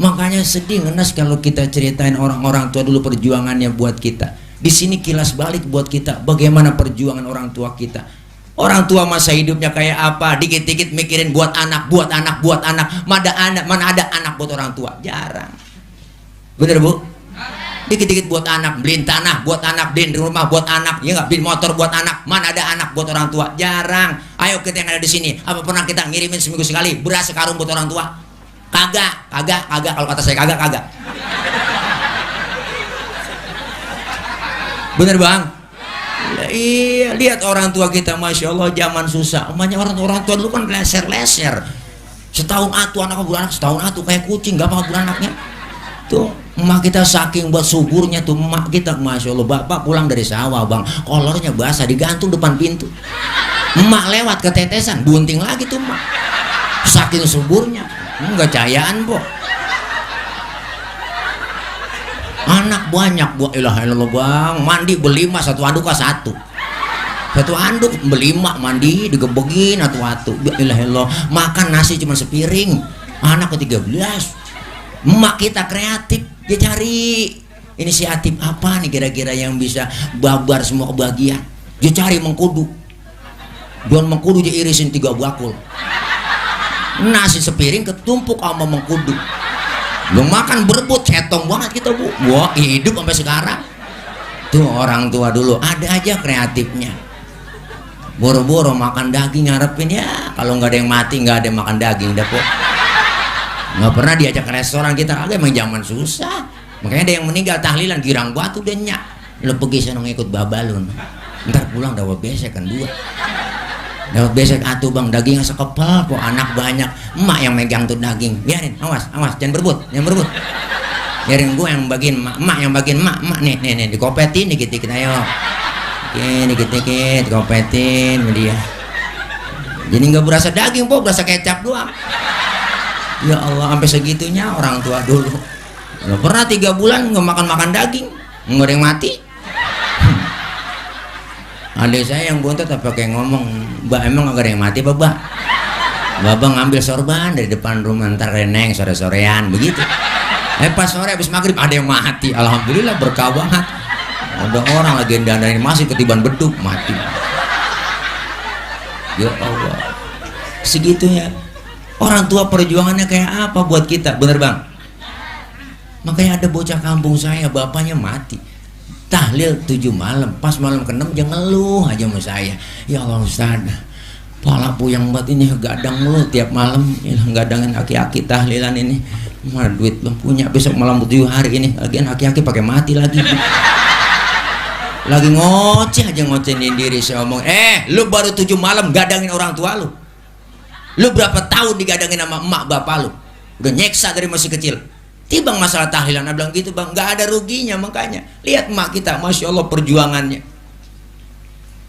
Makanya sedih ngenes kalau kita ceritain orang-orang tua dulu perjuangannya buat kita. Di sini kilas balik buat kita bagaimana perjuangan orang tua kita. Orang tua masa hidupnya kayak apa, dikit-dikit mikirin buat anak, buat anak, buat anak. Mana ada anak buat orang tua, jarang. Bener bu? Dikit-dikit buat anak, beliin tanah buat anak, beliin rumah buat anak, ya nggak, beliin motor buat anak. Mana ada anak buat orang tua, jarang. Ayo kita yang ada di sini, apa pernah kita ngirimin seminggu sekali beras sekarung buat orang tua? Kagak. Kalau kata saya kagak. Bener bang? Iya, lihat orang tua kita, masya Allah, zaman susah. Namanya orang tua dulu kan leser. Setahun atuh anak beranak, setahun atuh kayak kucing, gak mau beranaknya. Tuh, emak kita saking buat suburnya tuh emak kita, masya Allah. Bapak pulang dari sawah bang, kolornya basah digantung depan pintu. Emak lewat ketetesan, bunting lagi tuh emak. Saking suburnya, enggak cayaan po. Anak banyak buat ilah bang, mandi berlima, satu anduk satu anduk berlima, mandi digebegin atu ilah makan nasi cuma sepiring, anak ke-13. Emak kita kreatif, dia cari inisiatif apa nih kira-kira yang bisa babar semua kebahagiaan. Dia cari mengkudu, daun mengkudu dia irisin 3 bakul, nasi sepiring ketumpuk sama mengkudu. Belum makan berebut, cetong banget kita bu. Wah, hidup sampai sekarang. Tuh orang tua dulu ada aja kreatifnya. Boro-boro makan daging ngarepin ya, kalau nggak ada yang mati nggak ada yang makan daging dah po. Nggak pernah diajak ke restoran kita, agak emang zaman susah. Makanya ada yang meninggal tahlilan girang batu deh nyak. Lo pergi sana ngikut babalun. Ntar pulang dapat besek kan 2. Dapat besek atuh bang, dagingnya sekepal kok, anak banyak. Emak yang megang tuh daging, biarin, awas jangan berebut. Biarin gue yang bagiin emak yang bagiin emak nih dikopetin dikit-dikit, ayo. Oke, dikit-dikit dikopetin dia. Jadi nggak berasa daging po, berasa kecap doang. Ya Allah, sampai segitunya orang tua dulu. Nggak pernah 3 bulan nggak makan daging, nggak ada yang mati. Adik saya yang bontot apa kayak ngomong, mbak emang gak ada yang mati mbak? Babang ngambil sorban dari depan rumah, ntar reneng sore-sorean begitu. Pas sore habis maghrib ada yang mati, alhamdulillah berkah banget. Ada orang lagi dandanin masih ketiban beduk mati. Ya Allah, segitunya orang tua perjuangannya kayak apa buat kita, bener bang? Makanya ada bocah kampung saya bapaknya mati. Tahlil 7 malam, pas malam ke-6 jangan ngeluh aja sama saya. Ya Allah Ustaz, pala puyang banget ini, gadang lu tiap malam, gadangin aki-aki tahlilan ini. Mana duit belum punya, besok malam 7 hari ini, lagian aki-aki pakai mati lagi. Lagi ngoceh aja, ngocehin diri. Saya ngomong, lu baru 7 malam gadangin orang tua lu. Lu berapa tahun digadangin sama emak bapak lu? Udah nyeksa dari masih kecil. Bang masalah tahlilan, aku bilang gitu bang, nggak ada ruginya. Makanya lihat emak kita, masya Allah perjuangannya.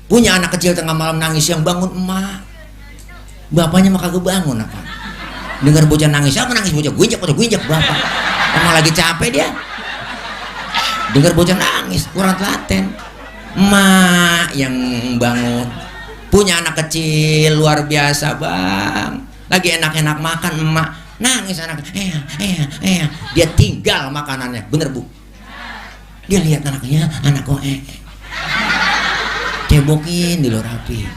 Punya anak kecil tengah malam nangis, yang bangun emak, bapaknya mah kagak bangun apa. Dengar bocah nangis, apa nangis bocah? Gue injak bapak. Emang lagi capek dia. Dengar bocah nangis, kurang telaten. Emak yang bangun. Punya anak kecil luar biasa bang. Lagi enak-enak makan, emak nangis anak, dia tinggal makanannya, bener bu? Dia lihat anaknya, anak kok cebokin dulu rapi,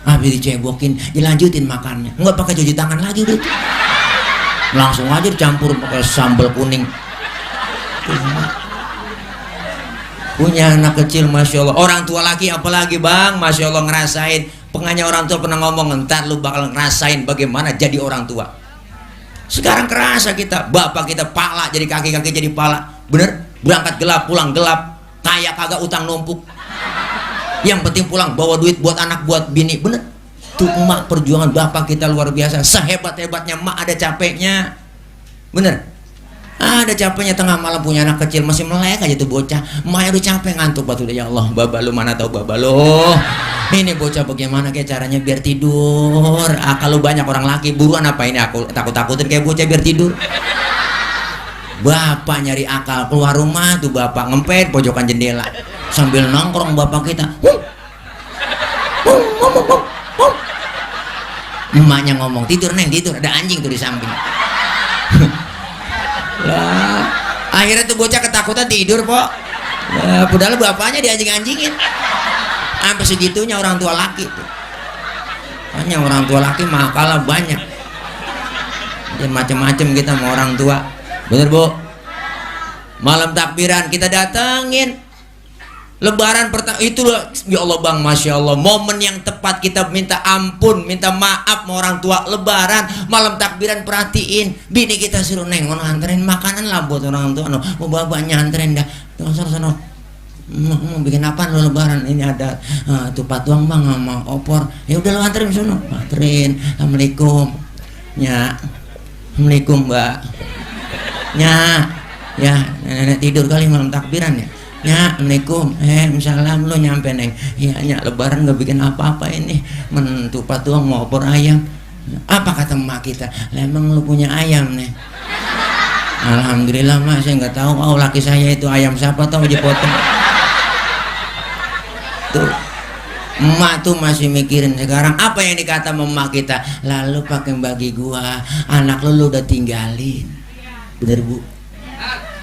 habis dicebokin, dilanjutin makannya, nggak pakai cuci tangan lagi udah, langsung aja dicampur pakai sambal kuning. Punya anak kecil, masya Allah. Orang tua lagi apalagi bang, masya Allah ngerasain. Pengennya orang tua pernah ngomong, ntar lu bakal ngerasain bagaimana jadi orang tua. Sekarang kerasa kita, bapak kita pala jadi kaki jadi pala, bener? Berangkat gelap, pulang gelap, kaya kagak, utang numpuk. Yang penting pulang bawa duit buat anak, buat bini, bener? Tuh emak perjuangan bapak kita luar biasa. Sehebat-hebatnya emak ada capeknya, bener? Ada capeknya tengah malam punya anak kecil masih melek aja tuh bocah. Emaknya udah capek ngantuk batu, ya Allah, baba lu mana tahu baba lu. Ini bocah bagaimana kayak caranya biar tidur. Kalau banyak orang laki buruan apa ini aku takut-takutin kayak bocah biar tidur. Bapak nyari akal keluar rumah tuh, bapak ngempet pojokan jendela sambil nongkrong. Bapak kita emaknya ngomong, tidur neng, tidur, ada anjing tuh di samping. Lah akhirnya tuh bocah ketakutan tidur pok. Padahal bapaknya dianjing-anjingin. Sampai segitunya orang tua laki tuh. Hanya orang tua laki makalah banyak. Dan macam-macam kita sama orang tua. Bener bu? Malam takbiran kita datengin. Lebaran pertama itu loh, ya Allah bang, masya Allah, momen yang tepat kita minta ampun, minta maaf sama orang tua. Lebaran malam takbiran, perhatiin bini kita suruh neng nganterin makanan lah buat orang tua. No, bapaknya anterin dah. Sono mau bikin apa lo lebaran ini, ada tupat tuang bang sama opor. Ya udah lo anterin sono, anterin. Assalamualaikum. Ya, assalamualaikum mbak. Ya nenek tidur kali malam takbiran ya. Ya, assalamualaikum. Salam, lo nyampe neng. Ya, lebaran gak bikin apa-apa ini. Mentu patuang mau opor ayam. Apa kata emak kita? Emang lo punya ayam nih? Alhamdulillah mak, saya nggak tahu. Oh laki saya itu ayam siapa tahu dipotong. Tuh, emak tuh masih mikirin sekarang apa yang dikata emak kita. Lalu pakai bagi gua, anak lo udah tinggalin. Bener bu?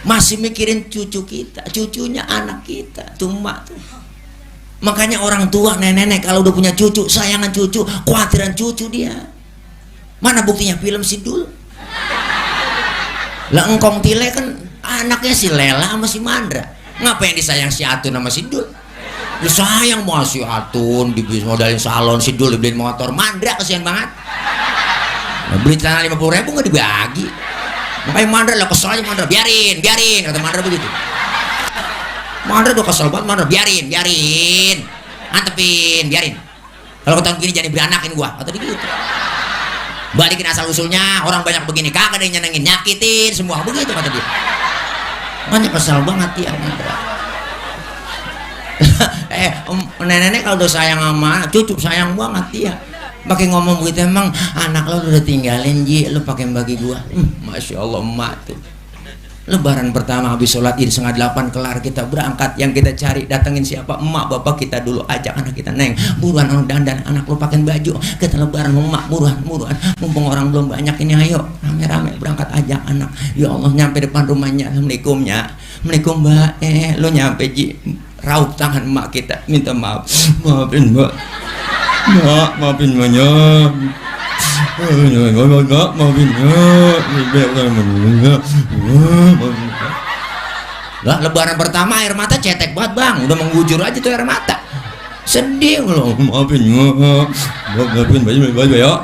Masih mikirin cucu kita, cucunya anak kita tuh emak tuh. Makanya orang tua nenek-nenek kalau udah punya cucu, sayangan cucu, khawatiran cucu dia. Mana buktinya film Sidul? Lah engkong Tile kan anaknya si Lela sama si Mandra. Ngapa yang disayang si Atun sama Sidul? Disayang mau si Atun dibeli modalin salon, Sidul dibeliin motor. Mandra kesian banget. Nah, beli tanah 50.000 nggak dibagi. Makanya Mandra lah kesel aja. Mandra biarin kata Mandra begitu. Mandra udah kesel banget. Mandra biarin antepin, biarin. Kalau ketahuan begini jangan beranakin gua, kata dia gitu. Balikin asal usulnya, orang banyak begini kagak ada yang nyenengin, nyakitin semua begitu kata dia. Makanya kesel banget dia Mandra. Nenek kalau udah sayang sama cucu sayang banget dia. Pakai ngomong begitu, emang anak lo udah tinggalin Ji, lo pakai bagi gua. Masya Allah emak tuh. Lebaran pertama habis sholat Id 7:30 kelar, kita berangkat. Yang kita cari datengin siapa? Emak bapak kita dulu. Ajak anak kita, neng buruan orang dandan, anak lo pakai baju, kita lebaran emak, buruan mumpung orang belum banyak ini, ayo rame-rame berangkat, ajak anak. Ya Allah nyampe depan rumahnya, assalamualaikumnya, assalamualaikum mbak. Lo nyampe Ji, raup tangan emak kita, minta maaf. Maafin mbak. Maafin banyak. Maafin lah. Lebaran pertama air mata cetek banget bang, udah menggujur aja tuh air mata. Sedih loh. Maafin banyak ya.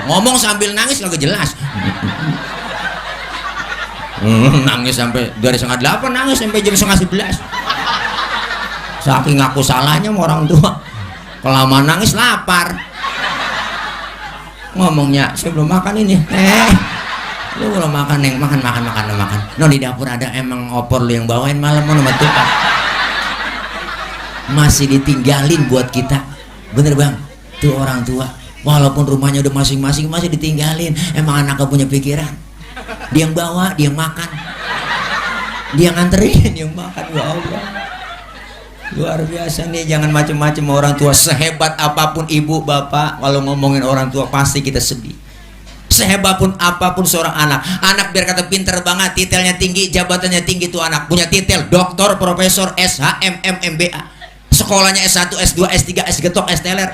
Ngomong sambil nangis kagak jelas. Nangis sampai dari 7:30 nangis sampai jam 10:30. Saking ngaku salahnya sama orang tua. Kelamaan nangis lapar. Ngomongnya saya belum makan ini. Lu belum makan neng, makan. No di dapur ada emang opor lu yang bawain malam mau nomor tukar. Masih ditinggalin buat kita. Bener bang, tuh orang tua. Walaupun rumahnya udah masing-masing masih ditinggalin. Emang anaknya punya pikiran. Dia yang bawa, dia yang makan. Dia yang nganterin, dia yang makan. Ya Allah. Luar biasa nih, jangan macem-macem orang tua. Sehebat apapun ibu bapak, kalau ngomongin orang tua pasti kita sedih. Sehebat pun apapun seorang anak biar kata pinter banget, titelnya tinggi, jabatannya tinggi tuh anak, punya titel doktor, profesor, SH, MBA, sekolahnya S1, S2, S3, S-getok, S-teler.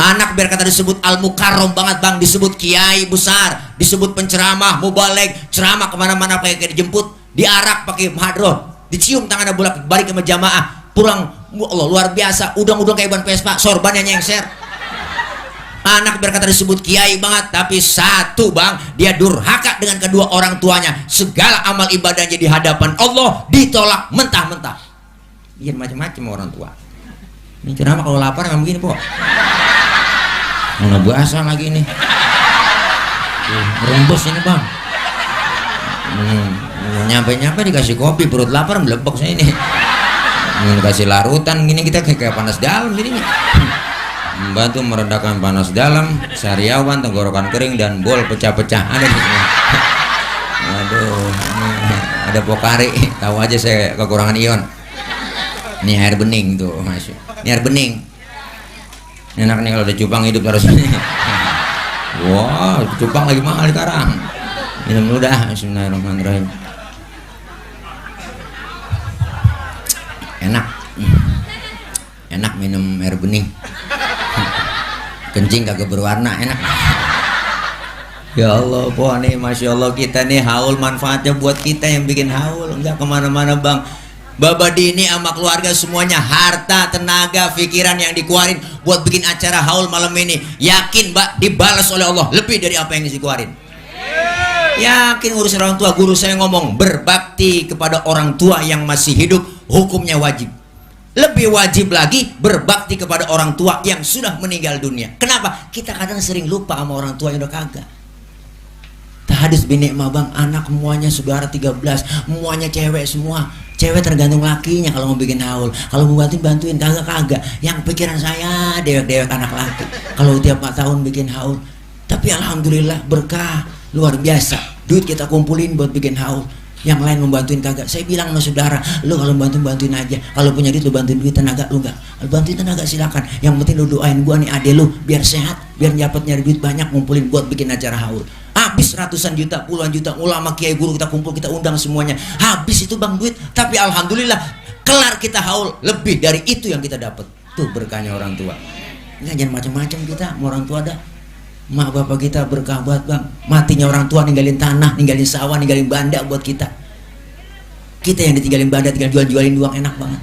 Anak biar kata disebut al-mukarrom banget bang, disebut kiai besar, disebut penceramah, mubaligh, ceramah kemana-mana kayak dijemput, diarak pakai hadroh, dicium tangannya bolak balik sama jamaah, pulang Allah luar biasa, udang-udang kayak ban Vespa, sorbannya nyengser. Anak berkata disebut kiai banget, tapi satu bang, dia durhaka dengan kedua orang tuanya. Segala amal ibadahnya di hadapan Allah ditolak mentah-mentah. Iya macam-macam orang tua. Ini ceramah kalau lapar emang begini po. Mana bahasa lagi nih. Rembes ini bang. Nyampe-nyampe dikasih kopi, perut lapar melebok saya ini. Dikasih larutan gini kita kayak panas dalam gini. Membantu meredakan panas dalam, sariawan, tenggorokan kering dan bol pecah-pecah ada di sini. Aduh, ini ada Pokari, tahu aja saya kekurangan ion. Ini air bening tuh, masuk. Ini air bening. Enak nih kalau ada cupang hidup terus. Wah, cupang lagi mahal sekarang. Minum dulu dah. Bismillahirrahmanirrahim. Enak. Enak minum air bening. Kencing kagak berwarna, enak. Ya Allah, po nih, masya Allah kita nih haul manfaatnya buat kita yang bikin haul, enggak kemana-mana bang. Baba Dini sama keluarga semuanya harta, tenaga, pikiran yang dikeluarin buat bikin acara haul malam ini. Yakin mbak dibalas oleh Allah lebih dari apa yang dikeluarin. Yakin urus orang tua. Guru saya ngomong berbakti kepada orang tua yang masih hidup hukumnya wajib. Lebih wajib lagi berbakti kepada orang tua yang sudah meninggal dunia. Kenapa? Kita kadang sering lupa sama orang tua yang udah kagak. Tahadus bini emak bang, anak semuanya saudara 13, semuanya cewek semua. Cewek tergantung lakinya kalau mau bikin haul. Kalau mau bantuin kagak. Yang pikiran saya dewek-dewek anak laki. Kalau tiap 4 tahun bikin haul. Tapi alhamdulillah berkah luar biasa. Duit kita kumpulin buat bikin haul. Yang lain membantuin kagak. Saya bilang sama saudara, lu kalau bantuin aja. Kalau punya duit lu bantuin duit, tenaga lu enggak. Bantuin tenaga silakan. Yang penting lu doain gua nih ade lu biar sehat, biar dapat nyari duit banyak ngumpulin buat bikin acara haul. Habis ratusan juta, puluhan juta, ulama kiai guru kita kumpul, kita undang semuanya. Habis itu bang duit, tapi alhamdulillah kelar kita haul lebih dari itu yang kita dapat. Tuh berkahnya orang tua. Enggak jangan macam-macam kita, mau orang tua dah. Mak bapak kita berkah buat bang. Matinya orang tua ninggalin tanah, ninggalin sawah, ninggalin banda buat kita. Kita yang ditinggalin banda, tinggal jual-jualin doang, enak banget.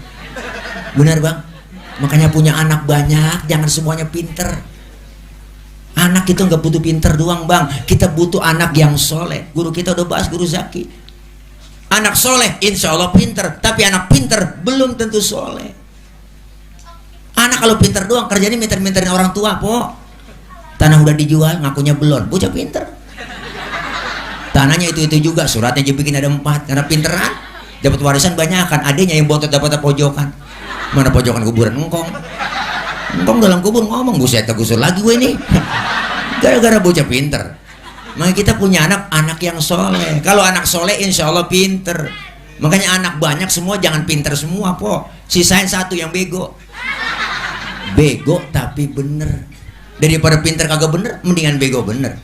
Benar bang? Makanya punya anak banyak, jangan semuanya pinter. Anak itu nggak butuh pinter doang bang. Kita butuh anak yang soleh. Guru kita udah bahas, Guru Zaki. Anak soleh insya Allah pinter. Tapi anak pinter belum tentu soleh. Anak kalau pinter doang kerjanya minter-minterin orang tua po. Tanah udah dijual, ngakunya belum. Bocah pinter. Tanahnya itu juga, suratnya aja bikin ada 4. Karena pinteran, dapat warisan banyak kan. Adanya yang botot dapat pojokan. Mana pojokan kuburan engkong? Engkong dalam kubur ngomong, buset gusur lagi gue nih. Gara-gara bocah pinter. Makanya kita punya anak yang soleh. Kalau anak soleh insya Allah pinter. Makanya anak banyak semua jangan pinter semua po. Sisain satu yang bego. Bego tapi bener. Daripada pinter kagak bener, mendingan bego bener.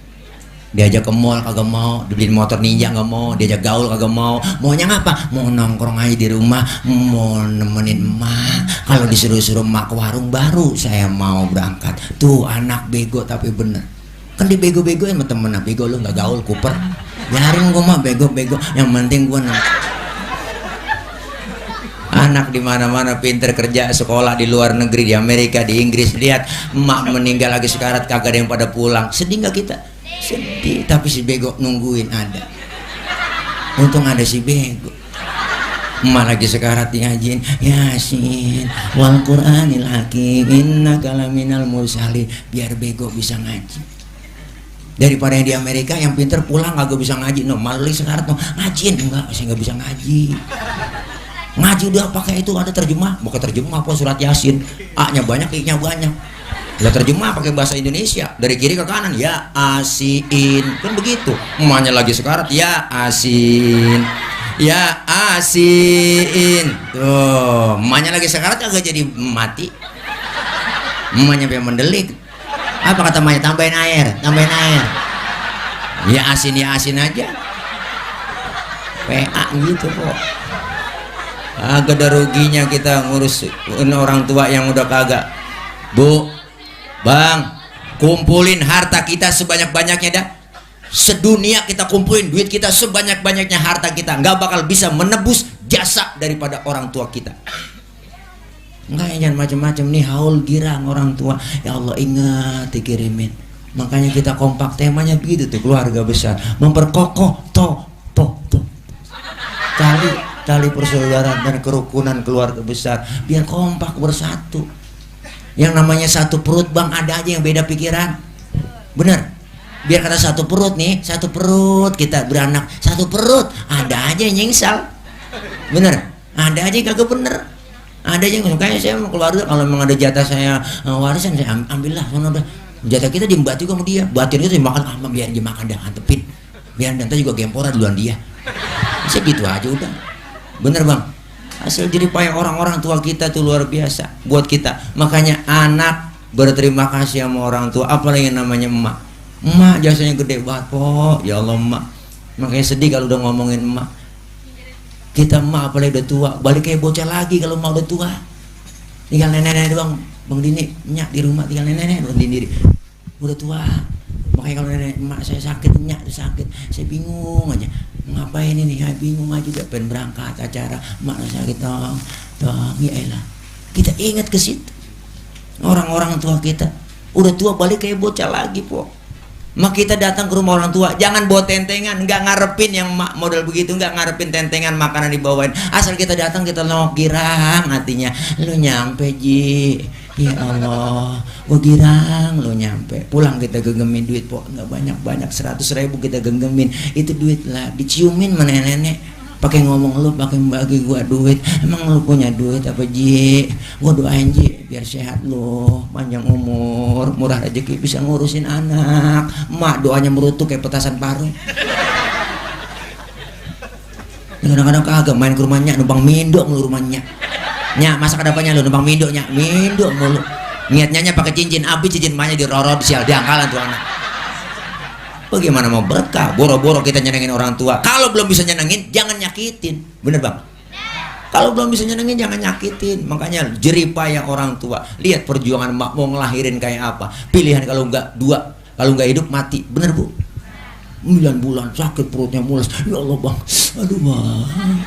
Diajak ke mall kagak mau, dibeliin motor ninja nggak mau, diajak gaul kagak mau. Maunya ngapa? Mau nongkrong aja di rumah, mau nemenin emak. Kalau disuruh-suruh emak ke warung baru saya mau berangkat. Tuh anak bego tapi bener. Kan dibego-begoin sama temen, bego lu nggak gaul kuper. Biarin gua mah bego-bego, yang penting gua anak di mana-mana pinter kerja sekolah di luar negeri, di Amerika, di Inggris. Lihat emak meninggal lagi sekarat kagak ada yang pada pulang. Sedih nggak kita? Sedih. Tapi si bego nungguin ada. Untung ada si bego. Emak lagi sekarat ngajin Yasin wal Qur'anil hakim innaka laminal mursalin. Biar bego bisa ngaji. Daripada yang di Amerika yang pinter pulang kagak bisa ngaji. No, malah sekarat no ngajiin enggak, saya nggak bisa ngaji. Ngaji udah pakai itu ada terjemah, bukan terjemah apa surat Yasin, A-nya banyak, I-nya banyak. Udah terjemah pakai bahasa Indonesia dari kiri ke kanan, ya asin, kan begitu. Emaknya lagi sekarat, ya asin, ya asin. Tuh, emaknya lagi sekarat agak jadi mati. Emaknya pengen mendelik. Apa kata emaknya? Tambahin air. Ya asin aja. PA gitu kok. Agak ada ruginya kita ngurus orang tua yang udah kagak. Bu, bang, kumpulin harta kita sebanyak-banyaknya dah. Sedunia kita kumpulin duit kita sebanyak-banyaknya harta kita, nggak bakal bisa menebus jasa daripada orang tua kita. Enggak, jangan macam-macam nih haul girang orang tua. Ya Allah ingat dikirimin. Makanya kita kompak, temanya begitu tuh, keluarga besar memperkokoh tali persaudaraan dan kerukunan keluarga besar biar kompak bersatu. Yang namanya satu perut bang, ada aja yang beda pikiran. Bener, biar kata satu perut nih, satu perut kita beranak, satu perut ada aja yang nyengsal. Bener, ada aja yang kagak bener. Ada aja yang kayak saya mau keluarga, kalau memang ada jatah saya warisan saya ambillah, sono udah jatah kita diembat juga sama dia. Batin itu dimakan sama, biar dia makan dah antepin, biar nanti juga gempora duluan dia. Segitu aja udah. Bener bang, hasil jeripaya orang-orang tua kita tuh luar biasa buat kita. Makanya anak berterima kasih sama orang tua, apalagi yang namanya emak. Emak jasanya gede banget po, ya Allah emak. Makanya sedih kalau udah ngomongin emak. Kita emak apalagi udah tua, balik kayak bocah lagi kalau emak udah tua. Tinggal nenek-nenek doang, Bang Dini, nyak di rumah tinggal nenek-nenek doang sendiri. Udah tua. Makanya kalau nenek emak saya sakit, nyak sakit, saya bingung aja. Ngapain ini? Ya bingung aja, udah pengen berangkat acara, emak sakit tong, ya elah. Kita ingat ke situ. Orang-orang tua kita udah tua balik kayak bocah lagi po. Mak kita datang ke rumah orang tua, jangan bawa tentengan, nggak ngarepin yang mak model begitu, nggak ngarepin tentengan makanan dibawain. Asal kita datang kita nongok girang hatinya, lu nyampe ji, ya Allah, gua girang lu nyampe. Pulang kita genggamin duit po, nggak banyak-banyak, 100.000 kita genggamin, itu duit lah, diciumin mana nenek. Pakai ngomong lu, pakai bagi gua duit. Emang lu punya duit apa ji? Gua doain ji biar sehat lu, panjang umur, murah rezeki, bisa ngurusin anak. Mak doanya merutuk kayak petasan parung. Kadang-kadang kagak main ke rumahnya, numpang mindo mulu rumahnya. Nya masa kedepannya lu numpang mindo nya, mindo mulu. Niatnya pakai cincin abis, cincin emaknya dirorot, sial diangkalan tuh anak. Bagaimana mau berkah? Boro-boro kita nyenengin orang tua. Kalau belum bisa nyenengin, jangan nyakitin. Bener bang? Kalau belum bisa nyenengin, jangan nyakitin. Makanya jeripaya orang tua. Lihat perjuangan mak mau ngelahirin kayak apa. Pilihan kalau nggak dua, kalau nggak hidup mati. Bener bu? 9 bulan sakit perutnya mules. Ya Allah bang, aduh bang.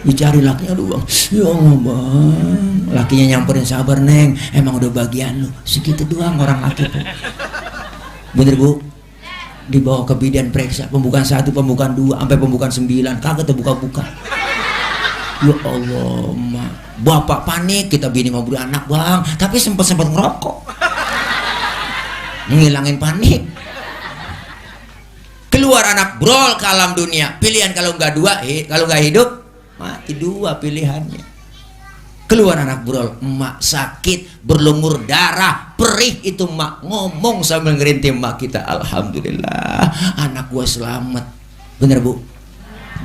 Dicari laki, aduh bang. Ya Allah bang. Lakinya nyamperin, sabar neng. Emang udah bagian lu. Segitu doang orang laki bu. Bener bu? Dibawa ke bidan periksa, pembukaan 1, pembukaan 2, sampai pembukaan 9, kagak terbuka-buka. Ya Allah, mak. Bapak panik, kita bini mau beli anak bang, tapi sempat ngerokok, ngilangin panik. Keluar anak brol ke alam dunia. Pilihan kalau nggak dua, kalau nggak hidup mati, dua pilihannya. Keluar anak brol, emak sakit, berlumur darah, perih itu emak ngomong sambil ngerintih emak kita, alhamdulillah anak gua selamat. Bener bu?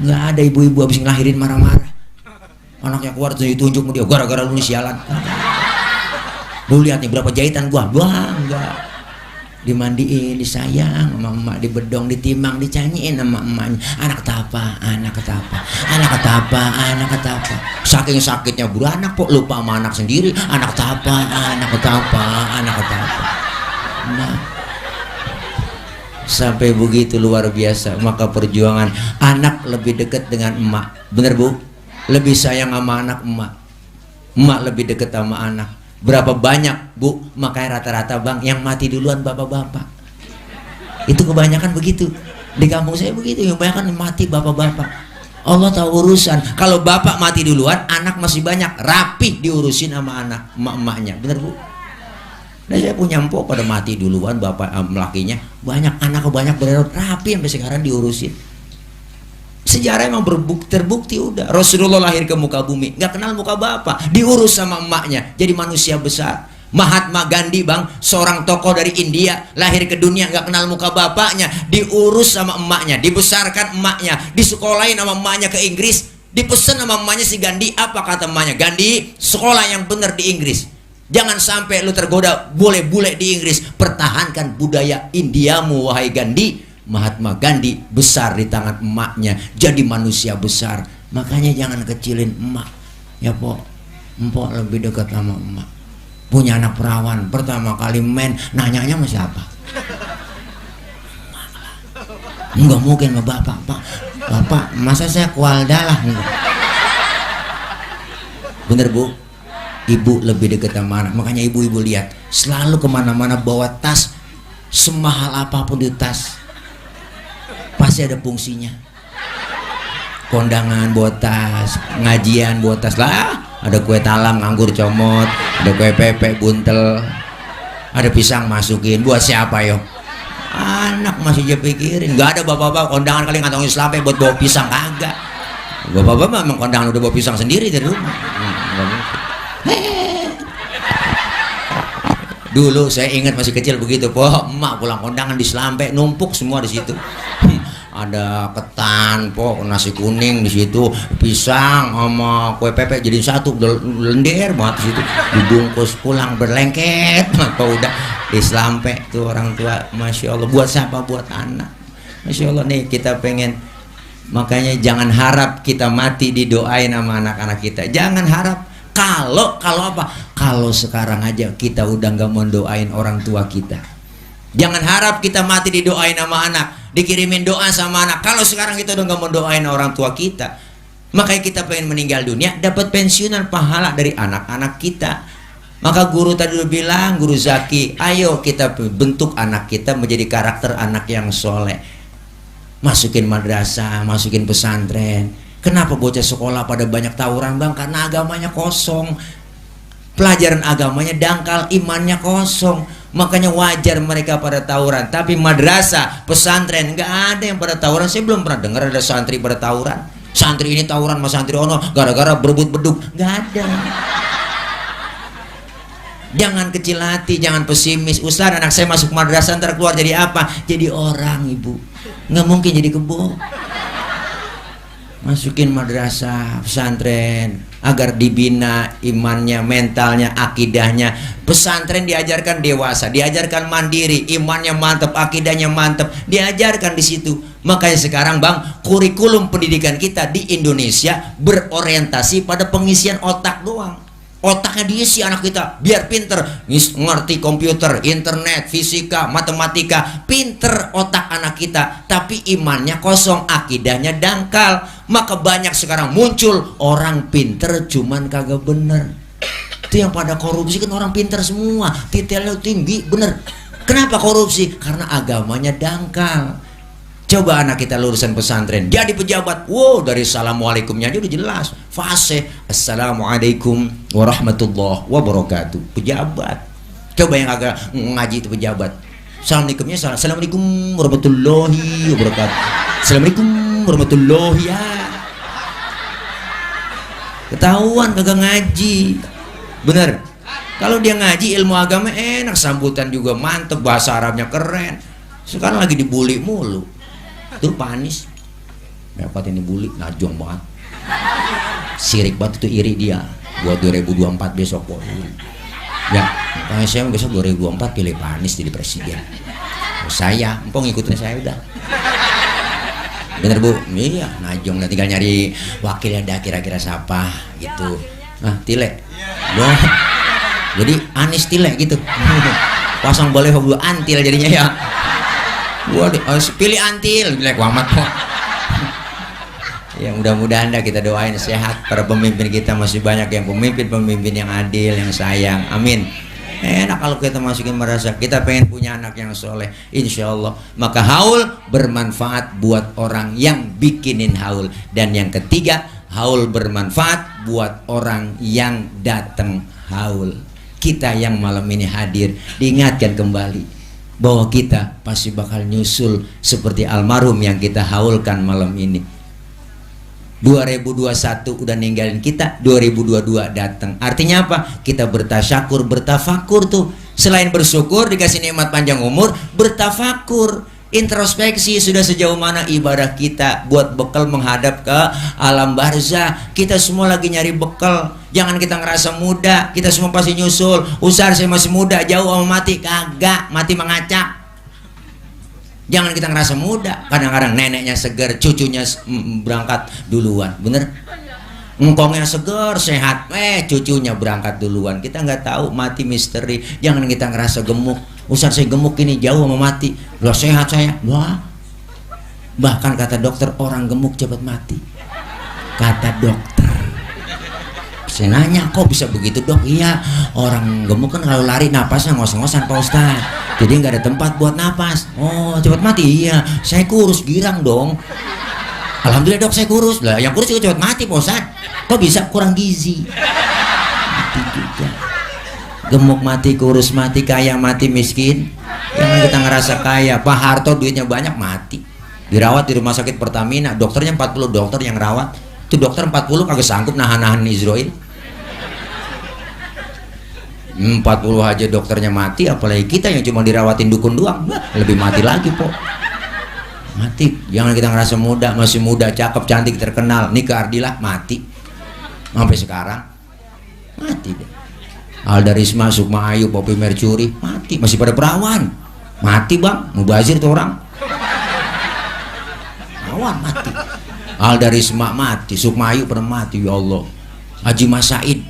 Nggak ada ibu-ibu habis ngelahirin marah-marah. Anaknya keluar tunjuk-tunjuk dia, gara-gara lu sialan. Lu lihat nih berapa jahitan gua, enggak. Dimandiin, disayang sama emak, dibedong, ditimang, dicanyiin sama emaknya. Anak ketapa, anak ketapa, anak ketapa, anak ketapa. Saking sakitnya beranak kok lupa sama anak sendiri. Anak ketapa, anak ketapa, anak ketapa. Nah, sampai begitu luar biasa. Maka perjuangan anak lebih dekat dengan emak. Bener bu? Lebih sayang sama anak emak. Emak lebih dekat sama anak. Berapa banyak bu, makanya rata-rata bang yang mati duluan bapak-bapak. Itu kebanyakan begitu. Di kampung saya begitu, yang kebanyakan mati bapak-bapak. Allah tahu urusan. Kalau bapak mati duluan, anak masih banyak, rapih diurusin sama anak emak-emaknya. Bener bu? Nah saya punya empok pada mati duluan, bapak lakinya banyak, anak banyak bener rapi sampai sekarang diurusin. Sejarah emang terbukti udah. Rasulullah lahir ke muka bumi, nggak kenal muka bapak, diurus sama emaknya, jadi manusia besar. Mahatma Gandhi bang, seorang tokoh dari India, lahir ke dunia nggak kenal muka bapaknya, diurus sama emaknya, dibesarkan emaknya, disekolahin sama emaknya ke Inggris, dipesan sama emaknya si Gandhi. Apa kata emaknya? Gandhi, sekolah yang benar di Inggris. Jangan sampai lu tergoda bule-bule di Inggris. Pertahankan budaya Indiamu wahai Gandhi. Mahatma Gandhi besar di tangan emaknya, jadi manusia besar. Makanya jangan kecilin emak ya po. Empok lebih dekat sama emak. Punya anak perawan, pertama kali main nanyanya sama siapa? Enggak mungkin sama bapak. Pak, bapak masa saya kualda lah. Bener bu? Ibu lebih dekat sama anak. Makanya ibu-ibu lihat selalu kemana-mana bawa tas, semahal apapun di tas pasti ada fungsinya. Kondangan bawa tas, ngajian bawa tas lah. Ada kue talam nganggur comot, ada kue pepek buntel, ada pisang masukin. Buat siapa yo? Anak masih aja pikirin. Nggak ada bapak-bapak kondangan kali ngantongin selapnya buat bawa pisang, kagak. Bapak-bapak memang kondangan udah bawa pisang sendiri dari rumah. Dulu saya ingat masih kecil begitu po, emak pulang kondangan di selampe numpuk semua di situ. ada ketan, po, nasi kuning di situ, pisang sama kue pepek jadi satu, lender banget di situ, dibungkus pulang berlengket, atau udah dislampe tuh orang tua, masya Allah. Buat siapa? Buat anak. Masya Allah nih kita pengen, makanya jangan harap kita mati didoain sama anak-anak kita, jangan harap. Kalau apa? Kalau sekarang aja kita udah nggak mau doain orang tua kita, jangan harap kita mati didoain sama anak, dikirimin doa sama anak. Kalau sekarang kita udah nggak mau doain orang tua kita, makanya kita pengen meninggal dunia dapat pensiunan pahala dari anak-anak kita. Maka guru tadi udah bilang, guru Zaki, ayo kita bentuk anak kita menjadi karakter anak yang soleh. Masukin madrasah, masukin pesantren. Kenapa bocah sekolah pada banyak tawuran, Bang? Karena agamanya kosong, pelajaran agamanya dangkal, imannya kosong. Makanya wajar mereka pada tawuran. Tapi madrasah, pesantren, nggak ada yang pada tawuran. Saya belum pernah dengar ada santri pada tawuran. Santri ini tawuran sama santri ono gara-gara berebut beduk, nggak ada. Jangan kecil hati, jangan pesimis. Ustaz, anak saya masuk madrasah ntar keluar jadi apa? Jadi orang, Ibu. Nggak mungkin jadi kebo. Masukin madrasah, pesantren, agar dibina imannya, mentalnya, akidahnya. Pesantren diajarkan dewasa, diajarkan mandiri, imannya mantap, akidahnya mantap, diajarkan di situ. Makanya sekarang, Bang, kurikulum pendidikan kita di Indonesia berorientasi pada pengisian otak doang. Otaknya diisi anak kita biar pinter, ngerti komputer, internet, fisika, matematika, pinter otak anak kita, tapi imannya kosong, akidahnya dangkal. Maka banyak sekarang muncul orang pinter cuman kagak bener. Itu yang pada korupsi kan orang pinter semua, titelnya tinggi, bener. Kenapa korupsi? Karena agamanya dangkal. Coba anak kita lulusan pesantren jadi pejabat, wow, dari assalamualaikumnya aja udah jelas, fase assalamualaikum warahmatullahi wabarakatuh, pejabat. Coba yang agak ngaji itu pejabat, assalamualaikumnya assalamualaikum warahmatullahi wabarakatuh, assalamualaikum warahmatullahi, ya ketahuan kagak ngaji, bener. Kalau dia ngaji ilmu agama enak, sambutan juga mantep, bahasa Arabnya keren. Sekarang lagi dibully mulu. Tuh Panis dapat ini bully, najong banget, sirik banget, itu iri dia buat 2024 besok kok. Ya makanya saya besok 2024 pilih Panis jadi presiden. Saya empong ngikutin saya udah, bener Bu? Iya, najong, tinggal nyari wakilnya ada kira-kira siapa gitu. Nah, Tile wah, jadi Anis Tile gitu. Pasang boleh dua antil jadinya ya. Gua pilih antil, bilang wamat kok. Ya mudah-mudahan kita doain sehat para pemimpin kita, masih banyak yang pemimpin yang adil, yang sayang. Amin. Enak kalau kita masukin merasa kita pengen punya anak yang soleh, insya Allah. Maka haul bermanfaat buat orang yang bikinin haul. Dan yang ketiga, haul bermanfaat buat orang yang datang haul. Kita yang malam ini hadir diingatkan kembali bahwa kita pasti bakal nyusul seperti almarhum yang kita haulkan malam ini. 2021 udah ninggalin kita, 2022 datang. Artinya apa? Kita bertasyakur, bertafakur tuh. Selain bersyukur dikasih nikmat panjang umur, bertafakur, introspeksi sudah sejauh mana ibadah kita buat bekal menghadap ke alam barzah. Kita semua lagi nyari bekal. Jangan kita ngerasa muda, kita semua pasti nyusul. Usar saya masih muda, jauh sama mati, kagak, mati mengacak. Jangan kita ngerasa muda. Kadang-kadang neneknya segar, cucunya berangkat duluan, bener? Engkongnya segar, sehat, cucunya berangkat duluan. Kita nggak tahu, mati misteri. Jangan kita ngerasa gemuk. Usar saya gemuk ini jauh sama mati. Loh sehat saya, wah. Bahkan kata dokter orang gemuk cepat mati. Kata dokter. Saya nanya, kok bisa begitu Dok? Iya, orang gemuk kan kalau lari napasnya ngos-ngosan Pak Ustadz, jadi nggak ada tempat buat napas. Oh, cepat mati? Iya, saya kurus girang dong. Alhamdulillah Dok, saya kurus. Lah, yang kurus juga cepat mati Pak Ustadz. Kok bisa? Kurang gizi. Mati juga. Gemuk mati, kurus mati, kaya mati, miskin. Yang kita ngerasa kaya, Pak Harto duitnya banyak mati. Dirawat di rumah sakit Pertamina, dokternya 40 dokter yang rawat. Itu dokter 40 kagak sanggup nahan-nahan Israel. 40 aja dokternya mati, apalagi kita yang cuma dirawatin dukun doang, lebih mati lagi Po. Mati Jangan kita ngerasa muda, masih muda, cakep, cantik, terkenal. Nikah Ardila mati. Sampai sekarang mati deh. Alda Risma, Sukma Ayu, Poppy Mercury mati, masih pada perawan. Mati bang, mubazir tuh orang. Perawan mati. Alda Risma mati, Sukma Ayu pernah mati, ya Allah. Haji Mas Said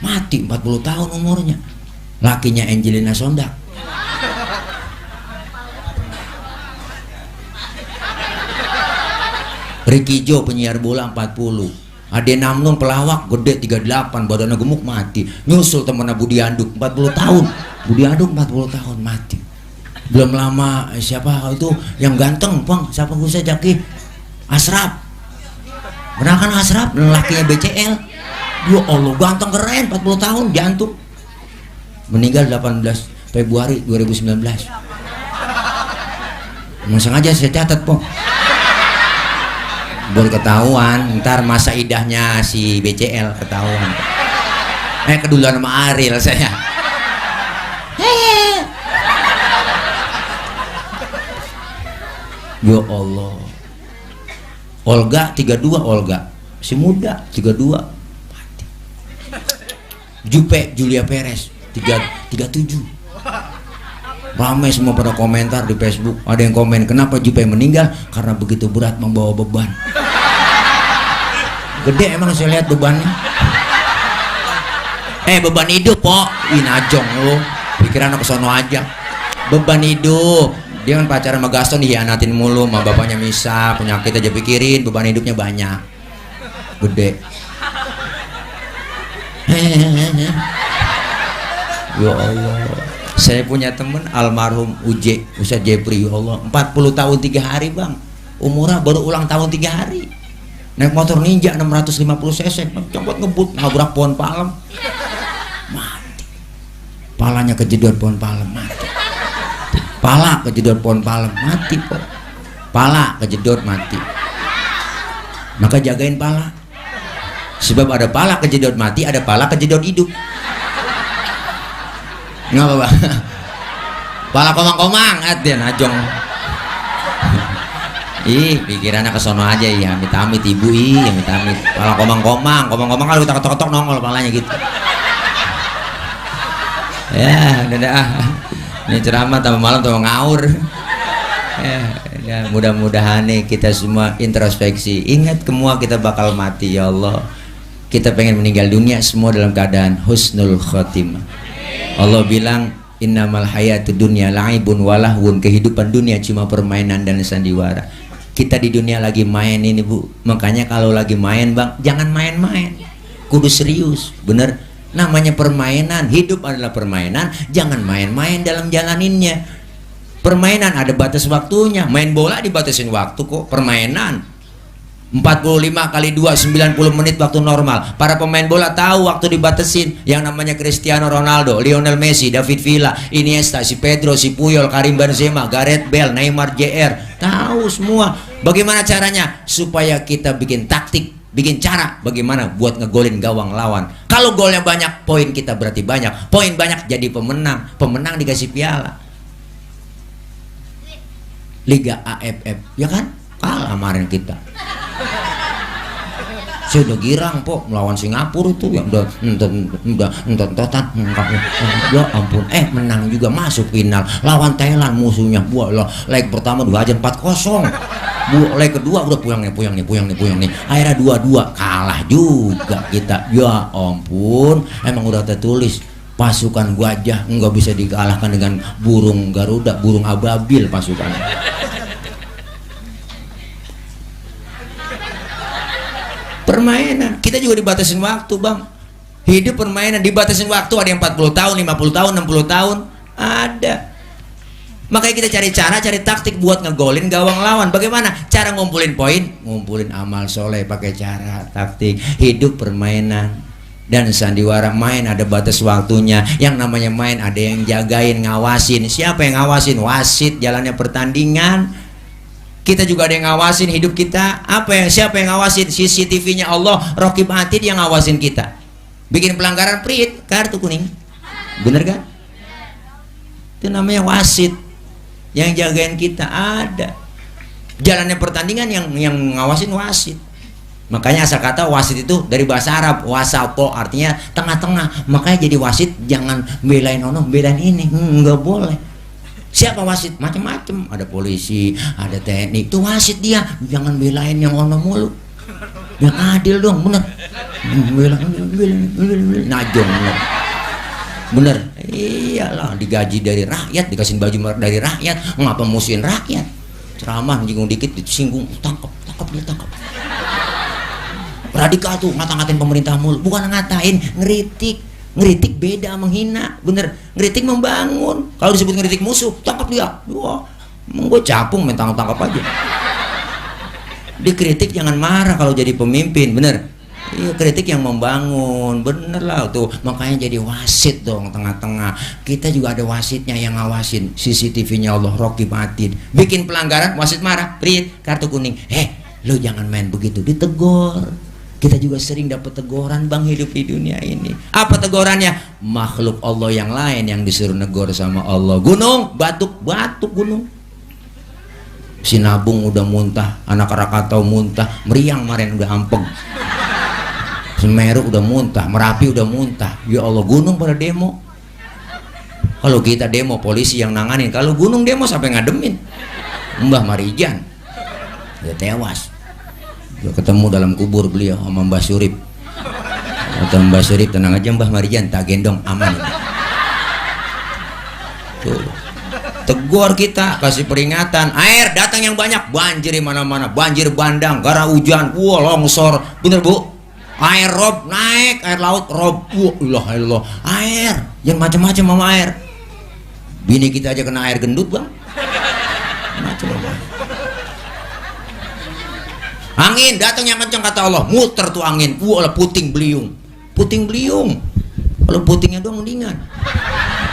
mati 40 tahun umurnya. Lakinya Angelina Sondak. Ricky Jo penyiar bola 40. Ade Namnung pelawak gede 38, badannya gemuk mati. Nyusul temennya Budi Anduk 40 tahun. Budi Anduk 40 tahun mati. Belum lama siapa itu yang ganteng, Bang? Siapa gue Jaki? Asraf. Benar kan Asraf? Lakinya BCL. Ya Allah, ganteng keren 40 tahun jantung. Meninggal 18 Februari 2019. Emang sengaja saya catat, Pong. Baru ketahuan, ntar masa idahnya si BCL ketahuan. Keduluan sama Ariel saya. Ya Allah. Olga 32, Olga si muda 32 mati. Jupe Julia Perez 37. Ramai semua pada komentar di Facebook. Ada yang komen, kenapa Jupe meninggal? Karena begitu berat membawa beban. Gede emang saya lihat bebannya. Beban hidup kok. Ih najong lo, pikiran ke sono aja. Beban hidup. Dia kan pacaran sama Gaston, dihianatin mulu sama bapaknya Misa, penyakit aja pikirin, beban hidupnya banyak. Gede. Ya Allah. Saya punya temen almarhum Ustadz Jepri, ya Allah, 40 tahun 3 hari bang. Umurnya baru ulang tahun 3 hari. Naik motor Ninja 650 cc, coba ngebut nabrak pohon palem, mati. Palanya kejedot pohon palem, mati. Pala kejedot pohon palem, mati kok. Pala kejedot mati. Maka jagain pala. Sebab ada pala kejedot mati, ada pala kejedot hidup. Nggak apa-apa. Pala komang-komang, dia najong. Ih, pikirannya kesono aja ya, amit-amit ibu, amit-amit. Pala komang-komang kalau kita ketok-ketok nongol palanya gitu. Ya, udah. Ini ceramah tambah malam tambah ngaur. Ya, mudah-mudahan nih kita semua introspeksi. Ingat semua kita bakal mati, ya Allah. Kita pengen meninggal dunia semua dalam keadaan husnul khotimah. Allah bilang innamal hayatud dunya la'ibun walahun, kehidupan dunia cuma permainan dan sandiwara. Kita di dunia lagi main ini bu, makanya kalau lagi main bang jangan main-main, kudu serius, bener. Namanya permainan, hidup adalah permainan, jangan main-main dalam jalaninnya. Permainan ada batas waktunya, main bola dibatasin waktu kok. Permainan 45 kali 2 90 menit waktu normal. Para pemain bola tahu waktu dibatasin. Yang namanya Cristiano Ronaldo, Lionel Messi, David Villa, Iniesta, si Pedro, si Puyol, Karim Benzema, Gareth Bale, Neymar Jr. Tahu semua bagaimana caranya supaya kita bikin taktik, bikin cara bagaimana buat ngegolin gawang lawan. Kalau golnya banyak, poin kita berarti banyak. Poin banyak jadi pemenang. Pemenang dikasih piala. Liga AFF, ya kan? Kalah kemarin kita. Saya udah girang po melawan Singapura itu yang udah ya ampun, menang juga masuk final lawan Thailand musuhnya. Buah leg pertama 2-4-0. Leg kedua udah puyang nih. Akhirnya 2-2 kalah juga kita. Ya ampun, emang udah tertulis pasukan gajah nggak bisa dikalahkan dengan burung Garuda, burung ababil pasukannya. Permainan kita juga dibatasin waktu bang. Hidup permainan dibatasin waktu. Ada yang 40 tahun 50 tahun 60 tahun ada. Makanya kita cari cara, cari taktik buat ngegolin gawang lawan. Bagaimana cara ngumpulin poin? Ngumpulin amal soleh pakai cara taktik. Hidup permainan dan sandiwara. Main ada batas waktunya. Yang namanya main ada yang jagain, ngawasin. Siapa yang ngawasin? Wasit jalannya pertandingan. Kita juga ada yang ngawasin hidup kita. Apa ya? Siapa yang ngawasin? CCTV-nya Allah, Raqib Atid yang ngawasin kita. Bikin pelanggaran prit, kartu kuning. Bener kan? Itu namanya wasit. Yang jagain kita ada. Jalannya pertandingan yang ngawasin wasit. Makanya asal kata wasit itu dari bahasa Arab wasato, artinya tengah-tengah. Makanya jadi wasit jangan belain ono, belain ini, nggak boleh. Siapa wasit? Macam-macam. Ada polisi, ada TNI. Itu wasit dia. Jangan belain yang ono mulu. Yang adil dong, bener. Najong, bener. Iyalah, digaji dari rakyat, dikasih baju dari rakyat. Ngapa musuhin rakyat? Ceramah menyinggung dikit, disinggung, tangkap dia. Radikal tuh ngata-ngatain pemerintah mulu, bukan ngatain, ngeritik beda, menghina, bener. Ngeritik membangun. Kalau disebut ngeritik musuh, tangkap dia. Wah, gue capung main tangkap aja. Dikritik jangan marah kalau jadi pemimpin, bener. Iya, kritik yang membangun, bener lah tuh. Makanya jadi wasit dong, tengah-tengah. Kita juga ada wasitnya yang ngawasin. CCTV-nya Allah, Raqib Atid. Bikin pelanggaran, wasit marah, prit, kartu kuning. Lu jangan main begitu, ditegor. Kita juga sering dapat teguran, bang, hidup di dunia ini. Apa tegurannya? Makhluk Allah yang lain yang disuruh negor sama Allah. Gunung, batuk gunung. Sinabung udah muntah, anak Krakatau muntah, Meriang kemarin udah ampeng, Semeru udah muntah, Merapi udah muntah. Ya Allah, gunung pada demo. Kalau kita demo, polisi yang nanganin. Kalau gunung demo sampai ngademin. Mbah Marijan dia tewas. Dia ketemu dalam kubur beliau sama Mbah Surip. Kata Mbah Surip, tenang aja Mbah Marijan, tak gendong, aman. Tuh. Tegur kita, kasih peringatan. Air datang yang banyak, banjir di mana-mana, banjir bandang, gara hujan, longsor, bener bu. Air rob naik, air laut rob, ilah, air, jangan macam-macam sama air. Bini kita aja kena air gendut bang. Macam-macam. Angin datang yang kencang kata Allah, muter tuh angin, puting beliung. Kalau putingnya doang mendingan.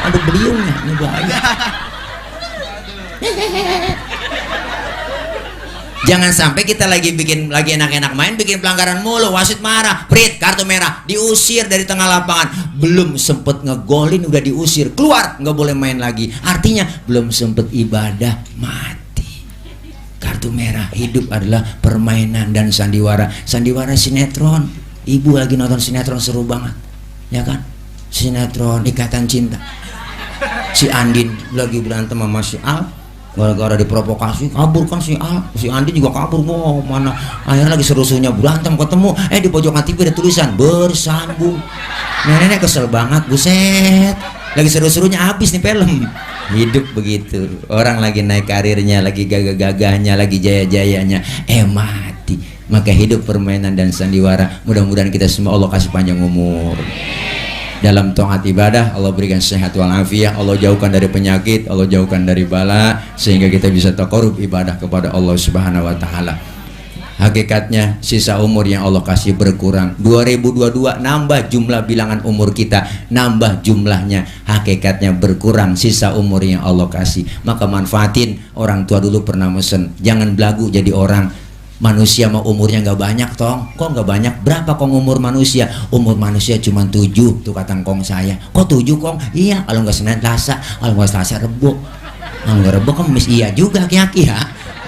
Ada beliungnya, ini bahaya. Jangan sampai kita lagi enak-enak main, bikin pelanggaran mulu, wasit marah, prit, kartu merah, diusir dari tengah lapangan. Belum sempet ngegolin udah diusir, keluar, nggak boleh main lagi. Artinya belum sempet ibadah, mati. Kartu merah. Hidup adalah permainan dan sandiwara. Sandiwara sinetron. Ibu lagi nonton sinetron seru banget, ya kan? Sinetron Ikatan Cinta. Si Andin lagi berantem sama si Al, gara-gara diprovokasi kabur kan si Al, si Andi juga kabur. Wow, mana akhirnya lagi seru-serunya berantem ketemu, di pojokan TV ada tulisan bersambung. Nenek kesel banget, buset, lagi seru-serunya habis nih film. Hidup begitu, orang lagi naik karirnya, lagi gagah-gagahnya, lagi jaya-jayanya, mati. Maka hidup permainan dan sandiwara. Mudah-mudahan kita semua Allah kasih panjang umur dalam taat ibadah, Allah berikan sehat walafiat, Allah jauhkan dari penyakit, Allah jauhkan dari bala, sehingga kita bisa taqarrub ibadah kepada Allah Subhanahu wa taala. Hakikatnya sisa umur yang Allah kasih berkurang. 2022 nambah jumlah bilangan umur kita, nambah jumlahnya, hakikatnya berkurang sisa umur yang Allah kasih. Maka manfaatin. Orang tua dulu pernah mesen, jangan belagu jadi orang. Manusia mah umurnya nggak banyak tong. Kok nggak banyak? Berapa kong umur manusia? Umur manusia cuma 7 tuh kata kong saya. Kok 7 kong? Iya, kalau nggak Senin Selasa, kalau nggak Selasa Rebo. Kalau nggak Rebo Kamis, iya juga Ki-Ki ya.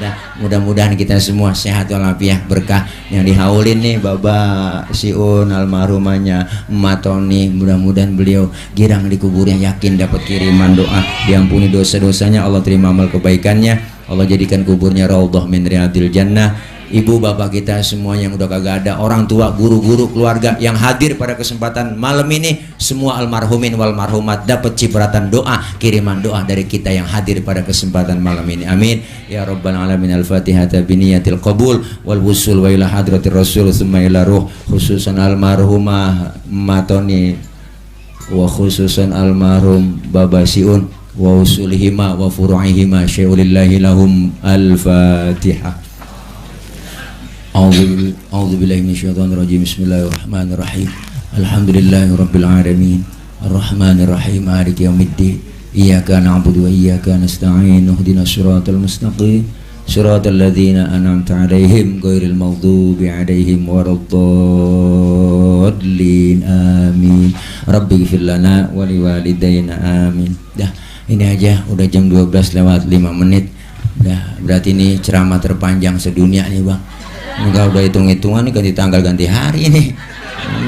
Nah, mudah-mudahan kita semua sehat walafiat, berkah yang dihaulin nih Bapak Siun almarhumahnya Emak Toni. Mudah-mudahan beliau girang di kuburnya, yakin dapat kiriman doa, diampuni dosa-dosanya, Allah terima amal kebaikannya, Allah jadikan kuburnya raudhah min riyadil jannah. Ibu bapak kita semua yang udah kagak ada, orang tua, guru-guru, keluarga yang hadir pada kesempatan malam ini, semua almarhumin wal marhumat dapat cipratan doa, kiriman doa dari kita yang hadir pada kesempatan malam ini. Amin ya rabbal alamin. Al-Fatihah biniyatil qabul wal wusul wa ila hadratir rasul tsumma ila ruh, khususan almarhumah Matoni wa khususan almarhum Baba Siun wa usulihima wa furu'ihima syai'ulillahi lahum. Al-Fatihah. A'udzu billahi minasyaitonir rajim. Bismillahirrahmanirrahim. Alhamdulillahi rabbil alamin. Arrahmanir rahim. Maliki yaumiddin. Iyyaka na'budu wa iyyaka nasta'in. Ihdinas siratal mustaqim. Siratal ladzina an'amta 'alaihim ghairil maghdubi 'alaihim waladdallin. Amin. Rabbighfir lana wa liwalidayna. Amin. Dah, ini aja udah jam 12 lewat 5 menit. Dah, berarti ini ceramah terpanjang sedunia nih bang. Enggak udah hitung-hitungan nih ganti tanggal ganti hari ini.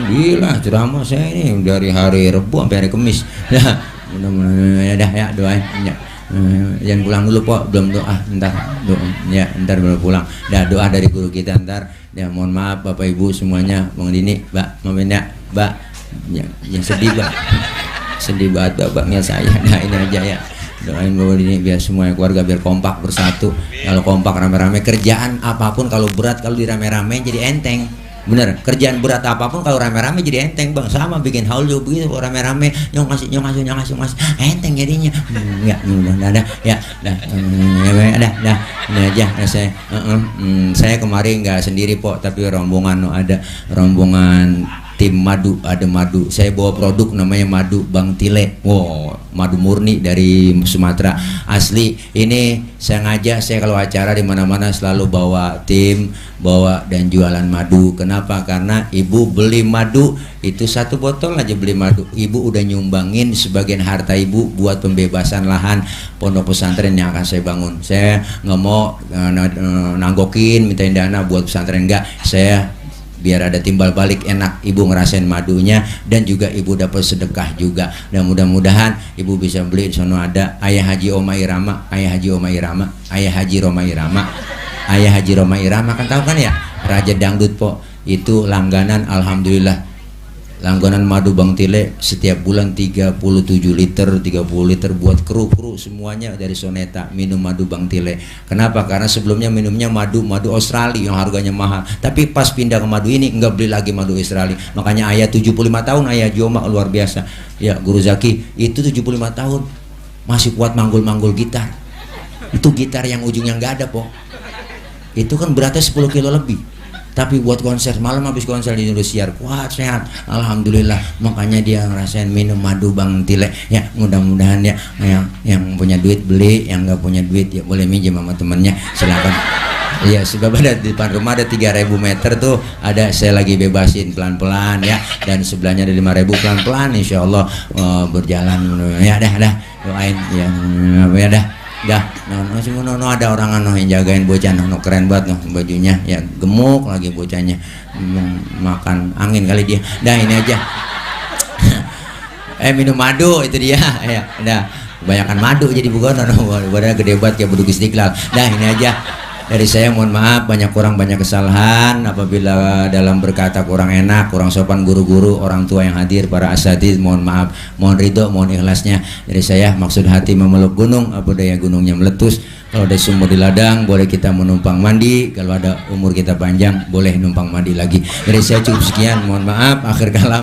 Gila ceramah saya ini dari hari Rabu sampai hari Kamis. Ya, mudah-mudahan ya, ya doain. Ya. Jangan pulang dulu Pok, belum doa, ntar doa, ya ntar baru pulang. Dah doa dari guru kita ntar. Ya mohon maaf Bapak Ibu semuanya, Bang Dini, Mbak, maafin ya, Mbak, yang sedih Mbak, sedih banget bapaknya saya. Nah ini aja ya. Doain Bapak Dini biar semuanya keluarga biar kompak bersatu. Kalau kompak rame-rame kerjaan apapun kalau berat kalau dirame-rame jadi enteng. Bener, kerjaan berat apapun kalau rame-rame jadi enteng bang. Sama bikin haul juga begitu kalau rame-rame nyong ngasih enteng jadinya. Ya udah ya dah dah ini aja saya kemarin nggak sendiri Pok tapi rombongan ada rombongan tim madu, ada madu. Saya bawa produk namanya madu Bang Tile. Wow, madu murni dari Sumatera asli. Ini saya ngajak, saya kalau acara di mana-mana selalu bawa tim, bawa dan jualan madu. Kenapa? Karena ibu beli madu itu 1 botol aja beli madu. Ibu udah nyumbangin sebagian harta ibu buat pembebasan lahan pondok pesantren yang akan saya bangun. Saya nggak mau nanggokin mintain dana buat pesantren, enggak. Saya biar ada timbal balik enak ibu ngerasain madunya dan juga ibu dapat sedekah juga. Dan mudah-mudahan ibu bisa beli di sana ada Ayah Haji Oma Irama, Ayah Haji Oma Irama, Ayah Haji Roma Irama, Ayah Haji Roma Irama kan tahu kan ya, Raja Dangdut Pok. Itu langganan alhamdulillah. Langganan madu Bang Tile setiap bulan 37 liter, 30 liter buat kru-kru semuanya dari Soneta minum madu Bang Tile. Kenapa? Karena sebelumnya minumnya madu Australia yang harganya mahal. Tapi pas pindah ke madu ini enggak beli lagi madu Australia. Makanya ayah 75 tahun ayah Joma luar biasa. Ya Guru Zaki itu 75 tahun masih kuat manggul-manggul gitar. Itu gitar yang ujungnya enggak ada Pok. Itu kan beratnya 10 kilo lebih. Tapi buat konser malam habis konser di Indonesia kuat sehat alhamdulillah. Makanya dia ngerasain minum madu Bang Tile. Ya mudah-mudahan ya yang punya duit beli, yang nggak punya duit ya boleh minjem sama temennya silakan. Iya sebab ada di depan rumah ada 3.000 meter tuh ada saya lagi bebasin pelan-pelan ya, dan sebelahnya ada 5.000 pelan-pelan insya Allah berjalan ya. Dah doain ya dah. No, ada orang yang jagain bocah, no keren banget bajunya, ya gemuk lagi bocahnya, makan angin kali dia. Dah ini aja. Minum madu itu dia, ya, dah kebanyakan madu jadi bukan, badannya gede banget kayak bedug Istiqlal. Dah ini aja. Dari saya mohon maaf banyak kurang banyak kesalahan apabila dalam berkata kurang enak, kurang sopan guru-guru, orang tua yang hadir, para asatidz mohon maaf, mohon ridho, mohon ikhlasnya. Dari saya maksud hati memeluk gunung, apa daya gunungnya meletus. Kalau ada sumur di ladang boleh kita menumpang mandi, kalau ada umur kita panjang boleh numpang mandi lagi. Dari saya cukup sekian, mohon maaf, akhir kalam.